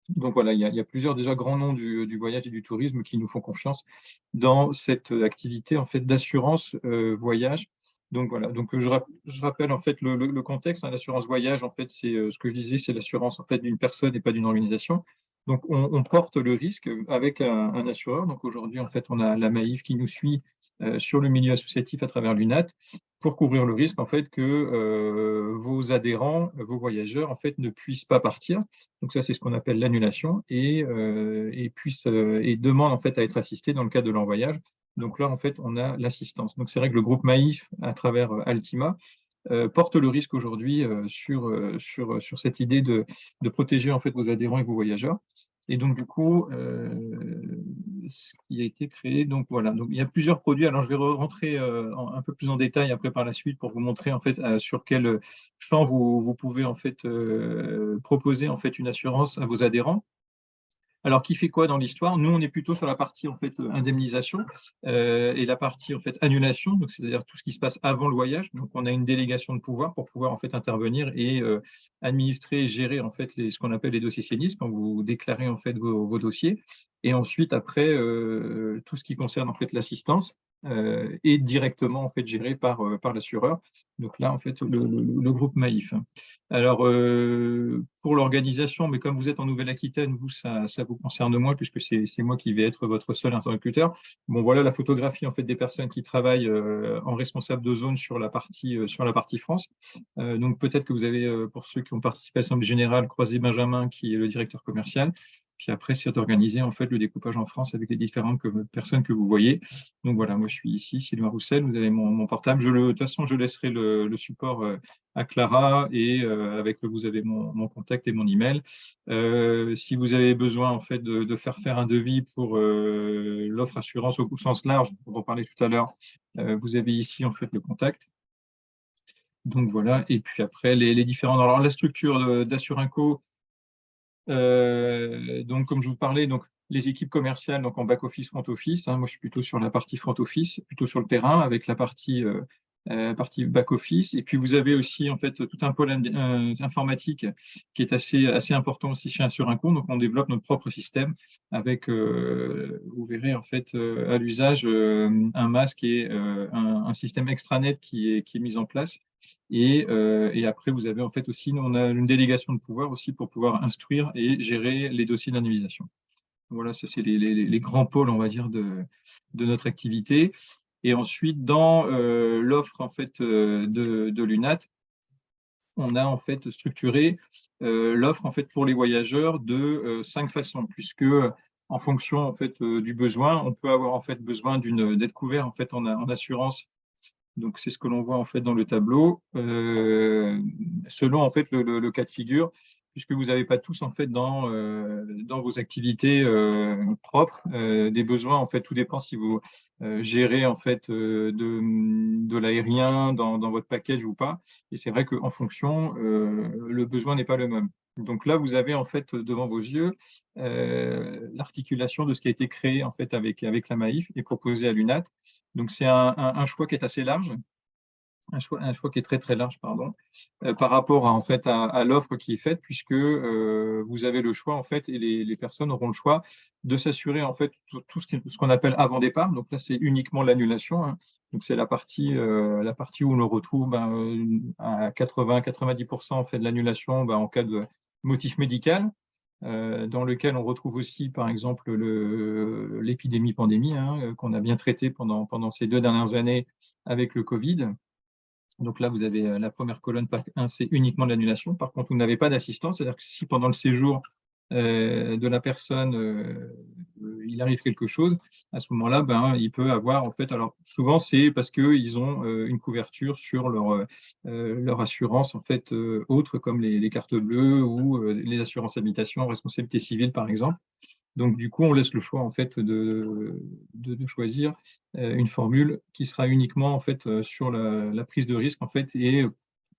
Donc voilà, il y a plusieurs déjà grands noms du voyage et du tourisme qui nous font confiance dans cette activité en fait d'assurance voyage. Donc voilà, donc je rappelle en fait le contexte. L'assurance voyage, en fait, c'est ce que je disais, c'est l'assurance en fait d'une personne et pas d'une organisation. Donc on porte le risque avec un assureur. Donc aujourd'hui, en fait, on a la Maïf qui nous suit sur le milieu associatif à travers l'UNAT pour couvrir le risque en fait que vos adhérents, vos voyageurs en fait ne puissent pas partir. Donc ça, c'est ce qu'on appelle l'annulation et demande en fait à être assistés dans le cadre de leur voyage. Donc là, en fait, on a l'assistance. Donc c'est vrai que le groupe Maïf, à travers Altima, porte le risque aujourd'hui sur cette idée de protéger en fait vos adhérents et vos voyageurs. Et donc du coup, ce qui a été créé, donc voilà. Donc il y a plusieurs produits. Alors je vais rentrer un peu plus en détail après par la suite pour vous montrer en fait sur quel champ vous pouvez en fait proposer en fait une assurance à vos adhérents. Alors, qui fait quoi dans l'histoire? Nous, on est plutôt sur la partie en fait indemnisation et la partie en fait annulation, donc c'est-à-dire tout ce qui se passe avant le voyage. Donc, on a une délégation de pouvoir pour pouvoir en fait intervenir et administrer, et gérer en fait ce qu'on appelle les dossiers sinistres quand vous déclarez en fait vos dossiers. Et ensuite, après, tout ce qui concerne en fait l'assistance est directement en fait géré par l'assureur. Donc là, en fait, le groupe Maïf. Alors, pour l'organisation, mais comme vous êtes en Nouvelle-Aquitaine, vous, ça vous concerne moins, puisque c'est moi qui vais être votre seul interlocuteur. Bon, voilà la photographie en fait, des personnes qui travaillent en responsable de zone sur la partie France. Donc, peut-être que vous avez, pour ceux qui ont participé à l'Assemblée générale, croisé Benjamin, qui est le directeur commercial. Puis après, c'est d'organiser en fait, le découpage en France avec les différentes personnes que vous voyez. Donc voilà, moi je suis ici, Sylvain Roussel, vous avez mon portable. De toute façon, je laisserai le support à Clara et vous avez mon contact et mon email. Si vous avez besoin en fait de faire un devis pour l'offre assurance au sens large, on en parlait tout à l'heure, vous avez ici en fait le contact. Donc voilà, et puis après les différents. Alors la structure d'Assurinco, donc comme je vous parlais, donc les équipes commerciales donc en back office, front office. Moi je suis plutôt sur la partie front office, plutôt sur le terrain avec la partie back office. Et puis vous avez aussi en fait tout un pôle informatique qui est assez important aussi chez Assurinco. Donc on développe notre propre système avec, vous verrez en fait à l'usage un masque et un système extranet qui est mis en place. Et après, vous avez en fait aussi, on a une délégation de pouvoir aussi pour pouvoir instruire et gérer les dossiers d'indemnisation. Voilà, ça c'est les grands pôles, on va dire, de notre activité. Et ensuite, dans l'offre en fait de l'UNAT, on a en fait structuré l'offre en fait pour les voyageurs de 5 façons, puisque en fonction en fait du besoin, on peut avoir en fait besoin d'être couvert en fait en assurance. Donc, c'est ce que l'on voit en fait dans le tableau, selon en fait le cas de figure, puisque vous n'avez pas tous en fait dans vos activités propres des besoins. En fait, tout dépend si vous gérez en fait de l'aérien dans votre package ou pas. Et c'est vrai qu'en fonction, le besoin n'est pas le même. Donc là, vous avez en fait devant vos yeux l'articulation de ce qui a été créé en fait avec la Maïf et proposé à l'UNAT. Donc c'est un choix qui est assez large, un choix qui est très très large, pardon, par rapport en fait à l'offre qui est faite, puisque vous avez le choix en fait et les personnes auront le choix de s'assurer en fait tout ce qu'on appelle avant départ. Donc là c'est uniquement l'annulation. Donc c'est la partie où on retrouve à 80-90% en fait de l'annulation en cas de motif médical. Dans lequel on retrouve aussi, par exemple, l'épidémie-pandémie qu'on a bien traité pendant ces 2 dernières années avec le Covid. Donc là, vous avez la première colonne, c'est uniquement l'annulation. Par contre, vous n'avez pas d'assistance, c'est-à-dire que si pendant le séjour de la personne, il arrive quelque chose, à ce moment-là, il peut avoir, en fait, alors souvent c'est parce qu'ils ont une couverture sur leur assurance, en fait, autre comme les cartes bleues ou les assurances habitation, responsabilité civile, par exemple. Donc, du coup, on laisse le choix en fait de choisir une formule qui sera uniquement en fait sur la prise de risque en fait et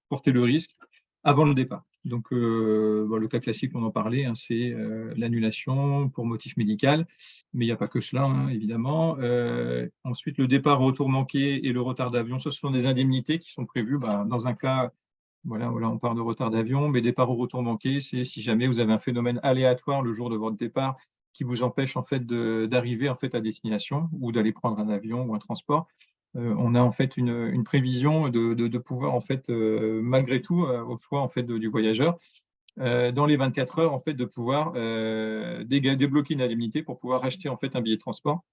porter le risque avant le départ. Donc, le cas classique, on en parlait, c'est l'annulation pour motif médical, mais il n'y a pas que cela, évidemment. Ensuite, le départ, retour manqué et le retard d'avion, ce sont des indemnités qui sont prévues dans un cas. Voilà, on parle de retard d'avion, mais départ ou retour manqué, c'est si jamais vous avez un phénomène aléatoire le jour de votre départ qui vous empêche en fait d'arriver en fait à destination ou d'aller prendre un avion ou un transport. On a en fait une prévision de pouvoir en fait malgré tout au choix en fait du voyageur dans les 24 heures en fait de pouvoir débloquer une indemnité pour pouvoir acheter en fait un billet de transport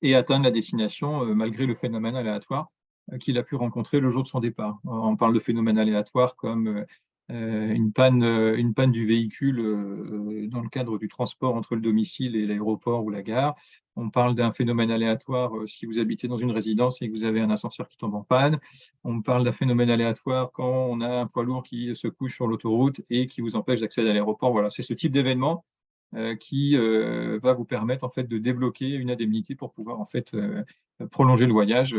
et atteindre la destination malgré le phénomène aléatoire qu'il a pu rencontrer le jour de son départ. On parle de phénomènes aléatoires comme une panne du véhicule dans le cadre du transport entre le domicile et l'aéroport ou la gare. On parle d'un phénomène aléatoire si vous habitez dans une résidence et que vous avez un ascenseur qui tombe en panne. On parle d'un phénomène aléatoire quand on a un poids lourd qui se couche sur l'autoroute et qui vous empêche d'accéder à l'aéroport. Voilà, c'est ce type d'événement qui va vous permettre en fait de débloquer une indemnité pour pouvoir en fait prolonger le voyage,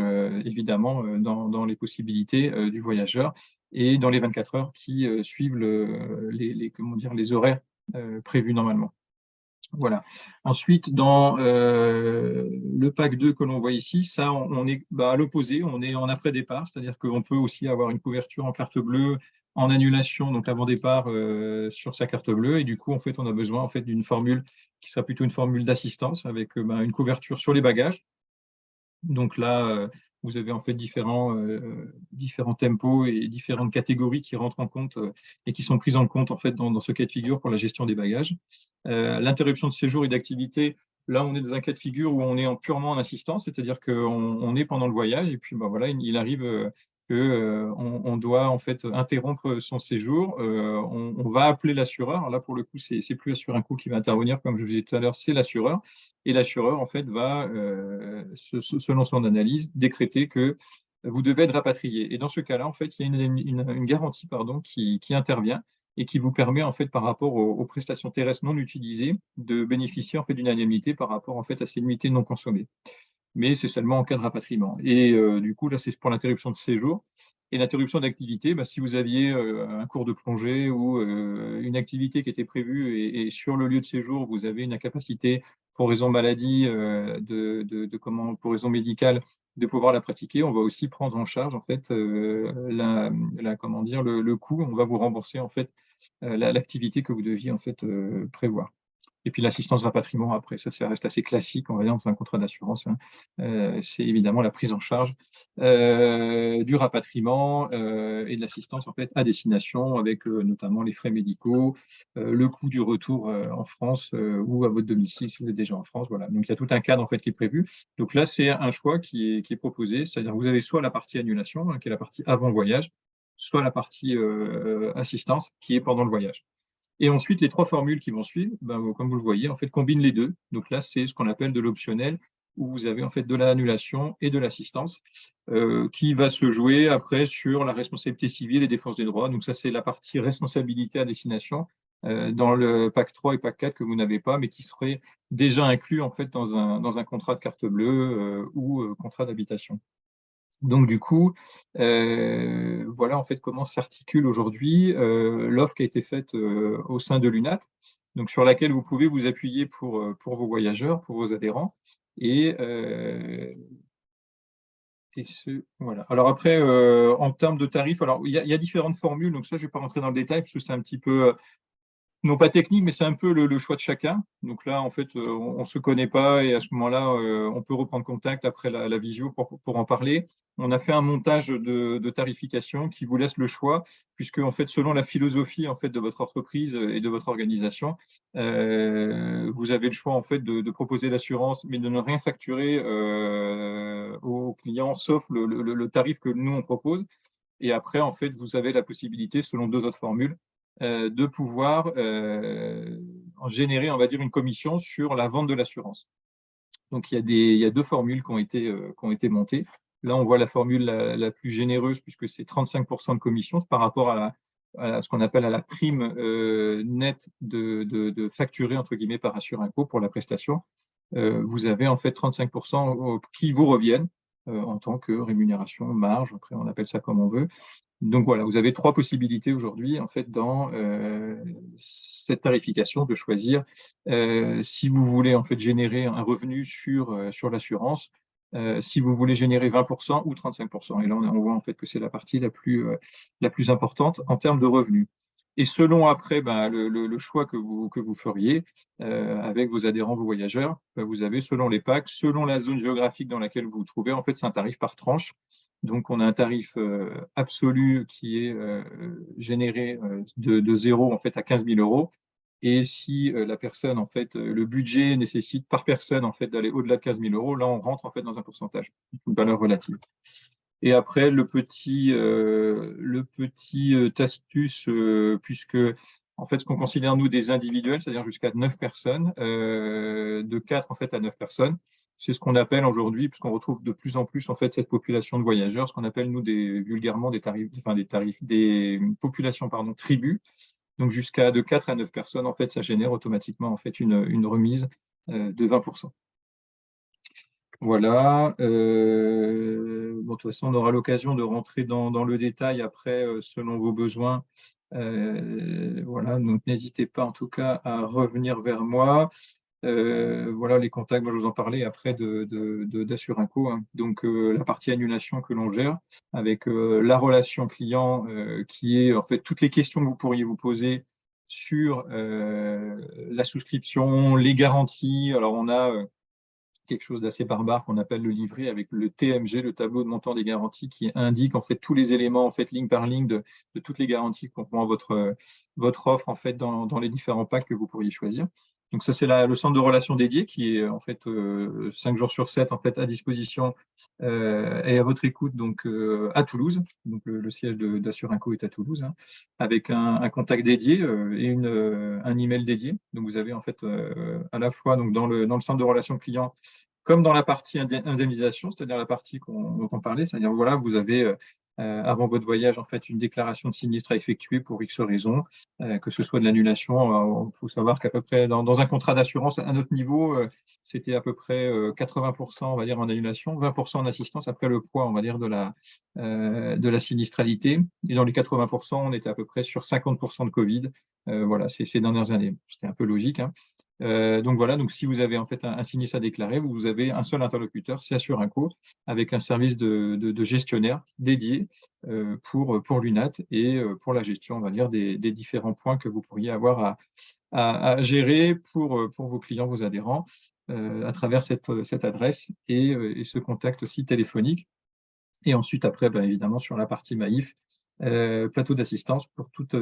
évidemment dans les possibilités du voyageur et dans les 24 heures qui suivent comment dire, les horaires prévus normalement. Voilà. Ensuite, dans le pack 2 que l'on voit ici, ça, on est à l'opposé, on est en après-départ, c'est-à-dire qu'on peut aussi avoir une couverture en carte bleue, en annulation, donc avant-départ sur sa carte bleue, et du coup, en fait, on a besoin en fait, d'une formule qui sera plutôt une formule d'assistance avec une couverture sur les bagages. Donc là, vous avez en fait différents tempos et différentes catégories qui rentrent en compte et qui sont prises en compte en fait dans ce cas de figure pour la gestion des bagages. L'interruption de séjour et d'activité, là on est dans un cas de figure où on est purement en assistance, c'est-à-dire qu'on est pendant le voyage et puis voilà, il arrive qu'on doit en fait interrompre son séjour. On va appeler l'assureur. Alors là pour le coup, c'est plus Assurinco qui va intervenir, comme je vous disais tout à l'heure, c'est l'assureur. Et l'assureur, en fait, va, selon son analyse, décréter que vous devez être rapatrié. Et dans ce cas-là, en fait, il y a une garantie qui intervient et qui vous permet, en fait, par rapport aux prestations terrestres non utilisées, de bénéficier en fait, d'une indemnité par rapport en fait, à ces nuitées non consommées. Mais c'est seulement en cas de rapatriement. Et du coup, là, c'est pour l'interruption de séjour. Et l'interruption d'activité, si vous aviez un cours de plongée ou une activité qui était prévue et sur le lieu de séjour, vous avez une incapacité pour raison maladie, pour raison médicale, de pouvoir la pratiquer, on va aussi prendre en charge en fait le coût. On va vous rembourser en fait l'activité que vous deviez en fait prévoir. Et puis l'assistance rapatriement, après, ça reste assez classique, on va dire, dans un contrat d'assurance. C'est évidemment la prise en charge du rapatriement et de l'assistance en fait, à destination, avec notamment les frais médicaux, le coût du retour en France ou à votre domicile si vous êtes déjà en France. Voilà. Donc il y a tout un cadre en fait, qui est prévu. Donc là, c'est un choix qui est proposé, c'est-à-dire que vous avez soit la partie annulation, qui est la partie avant le voyage, soit la partie assistance, qui est pendant le voyage. Et ensuite, les trois formules qui vont suivre, comme vous le voyez, en fait, combinent les deux. Donc là, c'est ce qu'on appelle de l'optionnel, où vous avez en fait de l'annulation et de l'assistance, qui va se jouer après sur la responsabilité civile et défense des droits. Donc ça, c'est la partie responsabilité à destination dans le PAC 3 et PAC 4 que vous n'avez pas, mais qui serait déjà inclus en fait dans un contrat de carte bleue ou contrat d'habitation. Donc du coup, voilà en fait comment s'articule aujourd'hui l'offre qui a été faite au sein de l'UNAT, donc sur laquelle vous pouvez vous appuyer pour vos voyageurs, pour vos adhérents. Voilà. Alors après, en termes de tarifs, alors il y a différentes formules, donc ça je ne vais pas rentrer dans le détail parce que c'est un petit peu non pas technique, mais c'est un peu le choix de chacun. Donc là, en fait, on ne se connaît pas et à ce moment-là, on peut reprendre contact après la visio pour en parler. On a fait un montage de tarification qui vous laisse le choix, puisque en fait, selon la philosophie en fait de votre entreprise et de votre organisation, vous avez le choix en fait de proposer l'assurance, mais de ne rien facturer aux clients, sauf le tarif que nous on propose. Et après, en fait, vous avez la possibilité, selon deux autres formules, de pouvoir en générer, on va dire, une commission sur la vente de l'assurance. Donc, il y a deux formules qui ont été montées. Là, on voit la formule la plus généreuse, puisque c'est 35% de commission par rapport à ce qu'on appelle à la prime nette de facturée, entre guillemets, par Assurinco pour la prestation. Vous avez en fait 35% qui vous reviennent en tant que rémunération, marge, après on appelle ça comme on veut. Donc voilà, vous avez trois possibilités aujourd'hui en fait dans cette tarification de choisir si vous voulez en fait générer un revenu sur l'assurance si vous voulez générer 20% ou 35%. Et là, on voit en fait que c'est la partie la plus importante en termes de revenus. Et selon après le choix que vous feriez avec vos adhérents, vos voyageurs, vous avez selon les packs, selon la zone géographique dans laquelle vous vous trouvez, en fait, c'est un tarif par tranche. Donc, on a un tarif absolu qui est généré de 0 en fait, à 15 000 euros. Et si la personne, en fait, le budget nécessite par personne en fait, d'aller au-delà de 15 000 euros, là, on rentre en fait, dans un pourcentage, une valeur relative. Et après, le petit astuce, puisque en fait, ce qu'on considère, nous, des individuels, c'est-à-dire jusqu'à 9 personnes, de 4 en fait, à 9 personnes, c'est ce qu'on appelle aujourd'hui, puisqu'on retrouve de plus en plus en fait, cette population de voyageurs, ce qu'on appelle, nous, vulgairement des populations pardon, tribus. Donc, jusqu'à de 4 à 9 personnes, en fait, ça génère automatiquement en fait, une remise de 20%. Voilà. Bon, de toute façon, on aura l'occasion de rentrer dans le détail après, selon vos besoins. Voilà, donc n'hésitez pas en tout cas à revenir vers moi. Voilà les contacts, moi je vous en parlais après d'Assurinco, hein. Donc la partie annulation que l'on gère avec la relation client qui est en fait toutes les questions que vous pourriez vous poser sur la souscription, les garanties. Alors on a quelque chose d'assez barbare qu'on appelle le livret avec le TMG, le tableau de montant des garanties, qui indique en fait tous les éléments en fait ligne par ligne de toutes les garanties qu'on prend votre offre en fait dans les différents packs que vous pourriez choisir. Donc ça c'est le centre de relations dédié qui est en fait 5 jours sur 7 en fait à disposition et à votre écoute donc à Toulouse. Donc le siège d'Assurinco est à Toulouse, hein, avec un contact dédié et un email dédié. Donc vous avez en fait à la fois donc dans le centre de relations clients comme dans la partie indemnisation, c'est-à-dire la partie dont on parlait, c'est-à-dire voilà, vous avez avant votre voyage en fait une déclaration de sinistre à effectuer pour X raisons, que ce soit de l'annulation. Il faut savoir qu'à peu près dans un contrat d'assurance à notre niveau, c'était à peu près 80% on va dire en annulation, 20% en assistance après le poids on va dire de la sinistralité. Et dans les 80%, on était à peu près sur 50% de Covid. Voilà, ces dernières années. C'était un peu logique, hein. Donc voilà, donc si vous avez en fait un sinistre à déclarer, vous avez un seul interlocuteur, c'est Assurinco, avec un service de gestionnaire dédié pour l'UNAT et pour la gestion, on va dire, des différents points que vous pourriez avoir à gérer pour vos clients, vos adhérents, à travers cette adresse et ce contact aussi téléphonique. Et ensuite, après, ben, évidemment, sur la partie Maïf, plateau d'assistance pour toutes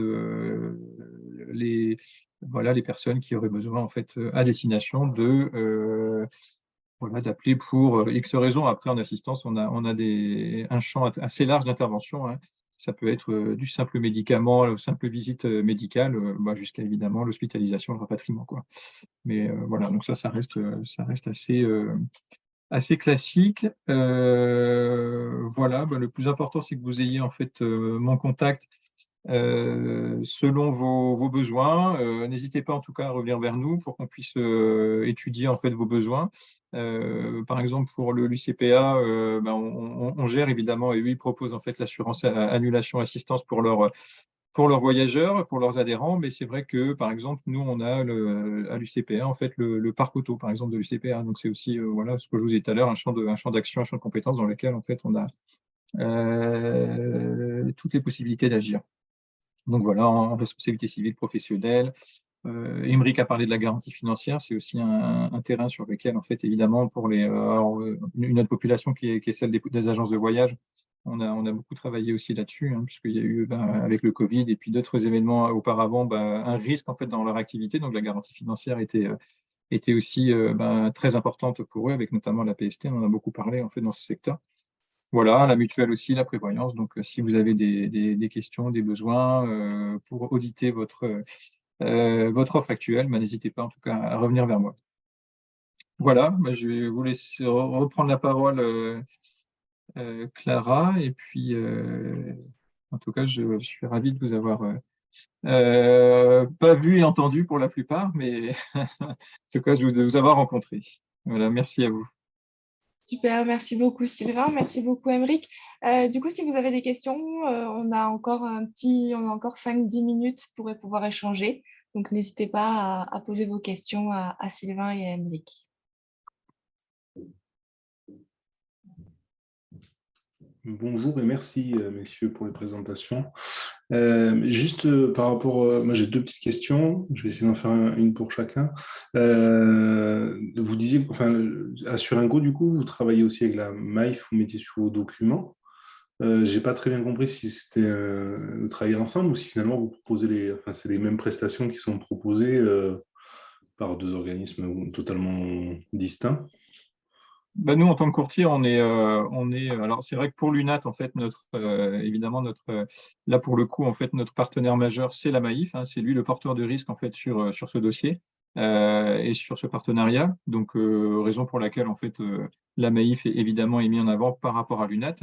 les personnes qui auraient besoin, en fait, à destination d'appeler pour X raisons. Après, en assistance, on a un champ assez large d'intervention, hein. Ça peut être du simple médicament, simple visite médicale, jusqu'à évidemment l'hospitalisation, le rapatriement, quoi. Mais voilà, donc ça reste assez classique. Voilà, le plus important, c'est que vous ayez en fait mon contact selon vos besoins. N'hésitez pas en tout cas à revenir vers nous pour qu'on puisse étudier en fait vos besoins. Par exemple, pour l'UCPA, on gère évidemment et eux, ils proposent en fait l'assurance annulation assistance pour leurs voyageurs, pour leurs adhérents, mais c'est vrai que, par exemple, nous, on a à l'UCPA, en fait, le parc auto, par exemple, de l'UCPA. Donc, c'est aussi, voilà, ce que je vous ai dit tout à l'heure, un champ d'action, un champ de compétences dans lequel, en fait, on a toutes les possibilités d'agir. Donc, voilà, en responsabilité civile professionnelle. Émeric a parlé de la garantie financière, c'est aussi un terrain sur lequel, en fait, évidemment, pour une autre population qui est celle des agences de voyage, on a beaucoup travaillé aussi là-dessus, hein, puisqu'il y a eu, avec le Covid et puis d'autres événements auparavant, un risque en fait dans leur activité. Donc la garantie financière était aussi très importante pour eux, avec notamment la PST. On en a beaucoup parlé en fait dans ce secteur. Voilà, la mutuelle aussi, la prévoyance. Donc si vous avez des questions, des besoins pour auditer votre offre actuelle, n'hésitez pas en tout cas à revenir vers moi. Voilà, je vais vous laisser reprendre la parole. Clara, et puis en tout cas, je suis ravi de vous avoir pas vu et entendu pour la plupart, mais en tout cas, de vous avoir rencontré. Voilà, merci à vous. Super, merci beaucoup Sylvain, merci beaucoup Aymeric. Du coup, si vous avez des questions, on a encore 5-10 minutes pour pouvoir échanger. Donc, n'hésitez pas à poser vos questions à Sylvain et à Aymeric. Bonjour et merci, messieurs, pour les présentations. Juste par rapport, moi j'ai deux petites questions, je vais essayer d'en faire une pour chacun. Vous disiez, enfin, à Suringo, du coup, vous travaillez aussi avec la Maïf, vous mettez sur vos documents. J'ai pas très bien compris si c'était de travailler ensemble ou si finalement vous proposez enfin, c'est les mêmes prestations qui sont proposées par deux organismes totalement distincts. Bah, nous, en tant que courtier, alors c'est vrai que pour l'UNAT, en fait, évidemment, là pour le coup, en fait, notre partenaire majeur, c'est la Maïf, hein, c'est lui le porteur de risque en fait sur ce dossier et sur ce partenariat. Donc, raison pour laquelle en fait la Maïf évidemment est mis en avant par rapport à l'UNAT.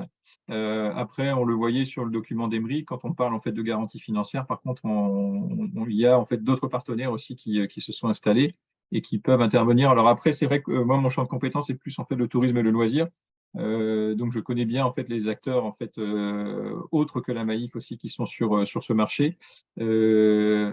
Après, on le voyait sur le document d'Emery, quand on parle en fait de garantie financière. Par contre, il y a en fait d'autres partenaires aussi qui se sont installés et qui peuvent intervenir. Alors après, c'est vrai que moi, mon champ de compétence est plus en fait le tourisme et le loisir. Donc, je connais bien en fait les acteurs en fait autres que la Maïf aussi qui sont sur ce marché.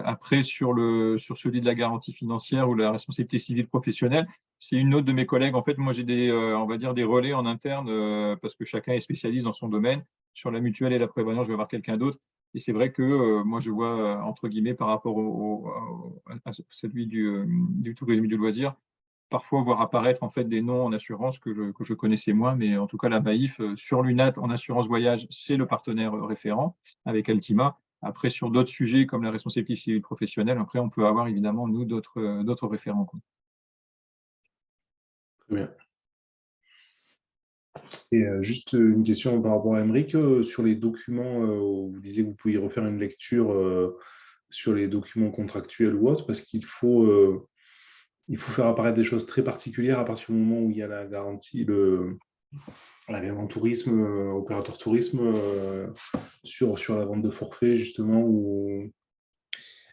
Après, sur celui de la garantie financière ou la responsabilité civile professionnelle, c'est une autre de mes collègues. En fait, moi, j'ai on va dire des relais en interne parce que chacun est spécialiste dans son domaine. Sur la mutuelle et la prévoyance, je vais avoir quelqu'un d'autre. Et c'est vrai que moi, je vois, entre guillemets, par rapport à celui du tourisme et du loisir, parfois voir apparaître en fait des noms en assurance que je connaissais moins, mais en tout cas, la Maïf, sur l'UNAT en assurance voyage, c'est le partenaire référent avec Altima. Après, sur d'autres sujets comme la responsabilité civile professionnelle, après, on peut avoir évidemment, nous, d'autres référents, quoi. Très bien. Et juste une question par rapport à Emeric, sur les documents, vous disiez que vous pouviez refaire une lecture sur les documents contractuels ou autres, parce il faut faire apparaître des choses très particulières à partir du moment où il y a la garantie, l'agrément tourisme, opérateur tourisme, sur la vente de forfait, justement, ou...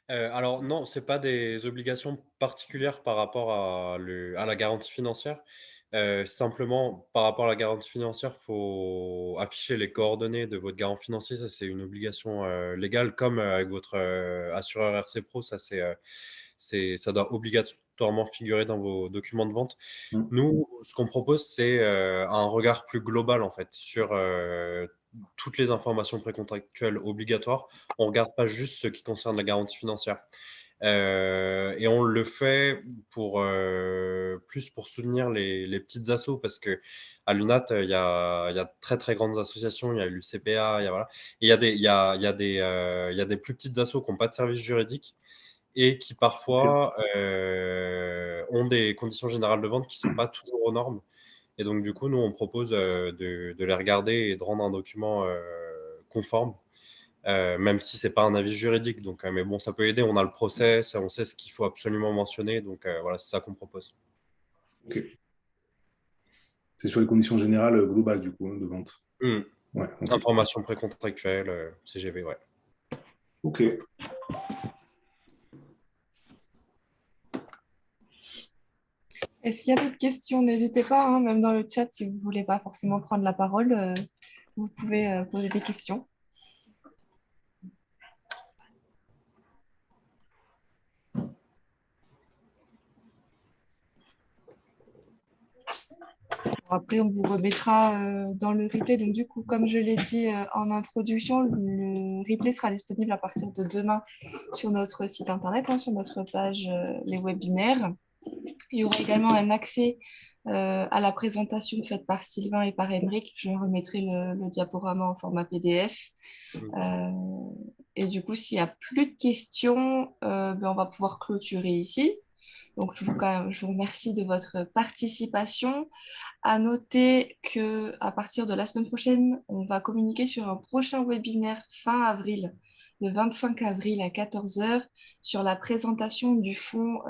Alors non, c'est pas des obligations particulières par rapport à la garantie financière. Simplement, par rapport à la garantie financière, faut afficher les coordonnées de votre garant financier. Ça, c'est une obligation légale, comme avec votre assureur RC Pro. Ça doit obligatoirement figurer dans vos documents de vente. Mm. Nous, ce qu'on propose, c'est un regard plus global en fait sur toutes les informations précontractuelles obligatoires. On ne regarde pas juste ce qui concerne la garantie financière. Et on le fait plus pour soutenir les petites assos parce que à l'UNAT, il y a de très très grandes associations, il y a l'UCPA, voilà. Et il y a des plus petites assos qui n'ont pas de service juridique et qui parfois ont des conditions générales de vente qui ne sont pas toujours aux normes. Et donc, du coup, nous, on propose de les regarder et de rendre un document conforme, même si ce n'est pas un avis juridique. Donc, mais bon, ça peut aider. On a le process, on sait ce qu'il faut absolument mentionner. Donc, voilà, c'est ça qu'on propose. Ok. C'est sur les conditions générales globales, du coup, hein, de vente. Ouais, okay. Information précontractuelle, CGV, ouais. Ok. Est-ce qu'il y a d'autres questions? N'hésitez pas, hein, même dans le chat, si vous ne voulez pas forcément prendre la parole, vous pouvez poser des questions. Après, on vous remettra dans le replay. Donc, du coup, comme je l'ai dit en introduction, le replay sera disponible à partir de demain sur notre site internet, hein, sur notre page Les webinaires. Il y aura également un accès à la présentation faite par Sylvain et par Emeric. Je remettrai le diaporama en format PDF. Et du coup, s'il n'y a plus de questions, on va pouvoir clôturer ici. Donc, je vous remercie de votre participation. À noter qu'à partir de la semaine prochaine, on va communiquer sur un prochain webinaire fin avril, le 25 avril à 14 h, sur la présentation du fonds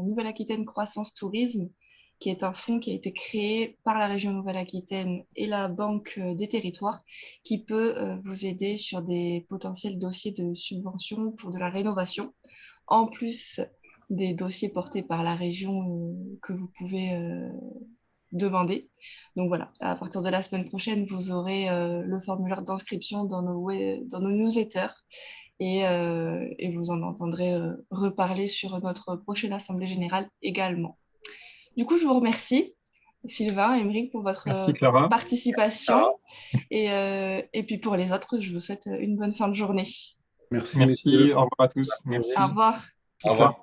Nouvelle-Aquitaine Croissance Tourisme, qui est un fonds qui a été créé par la région Nouvelle-Aquitaine et la Banque des Territoires, qui peut vous aider sur des potentiels dossiers de subvention pour de la rénovation, en plus des dossiers portés par la région que vous pouvez demander. Donc voilà, à partir de la semaine prochaine, vous aurez le formulaire d'inscription dans nos newsletters et vous en entendrez reparler sur notre prochaine Assemblée Générale également. Du coup, je vous remercie Sylvain, Aymeric, pour votre Merci Clara. participation. Et puis pour les autres, je vous souhaite une bonne fin de journée. Merci, Merci, messieurs. au revoir à tous. Merci. Au revoir. Au revoir.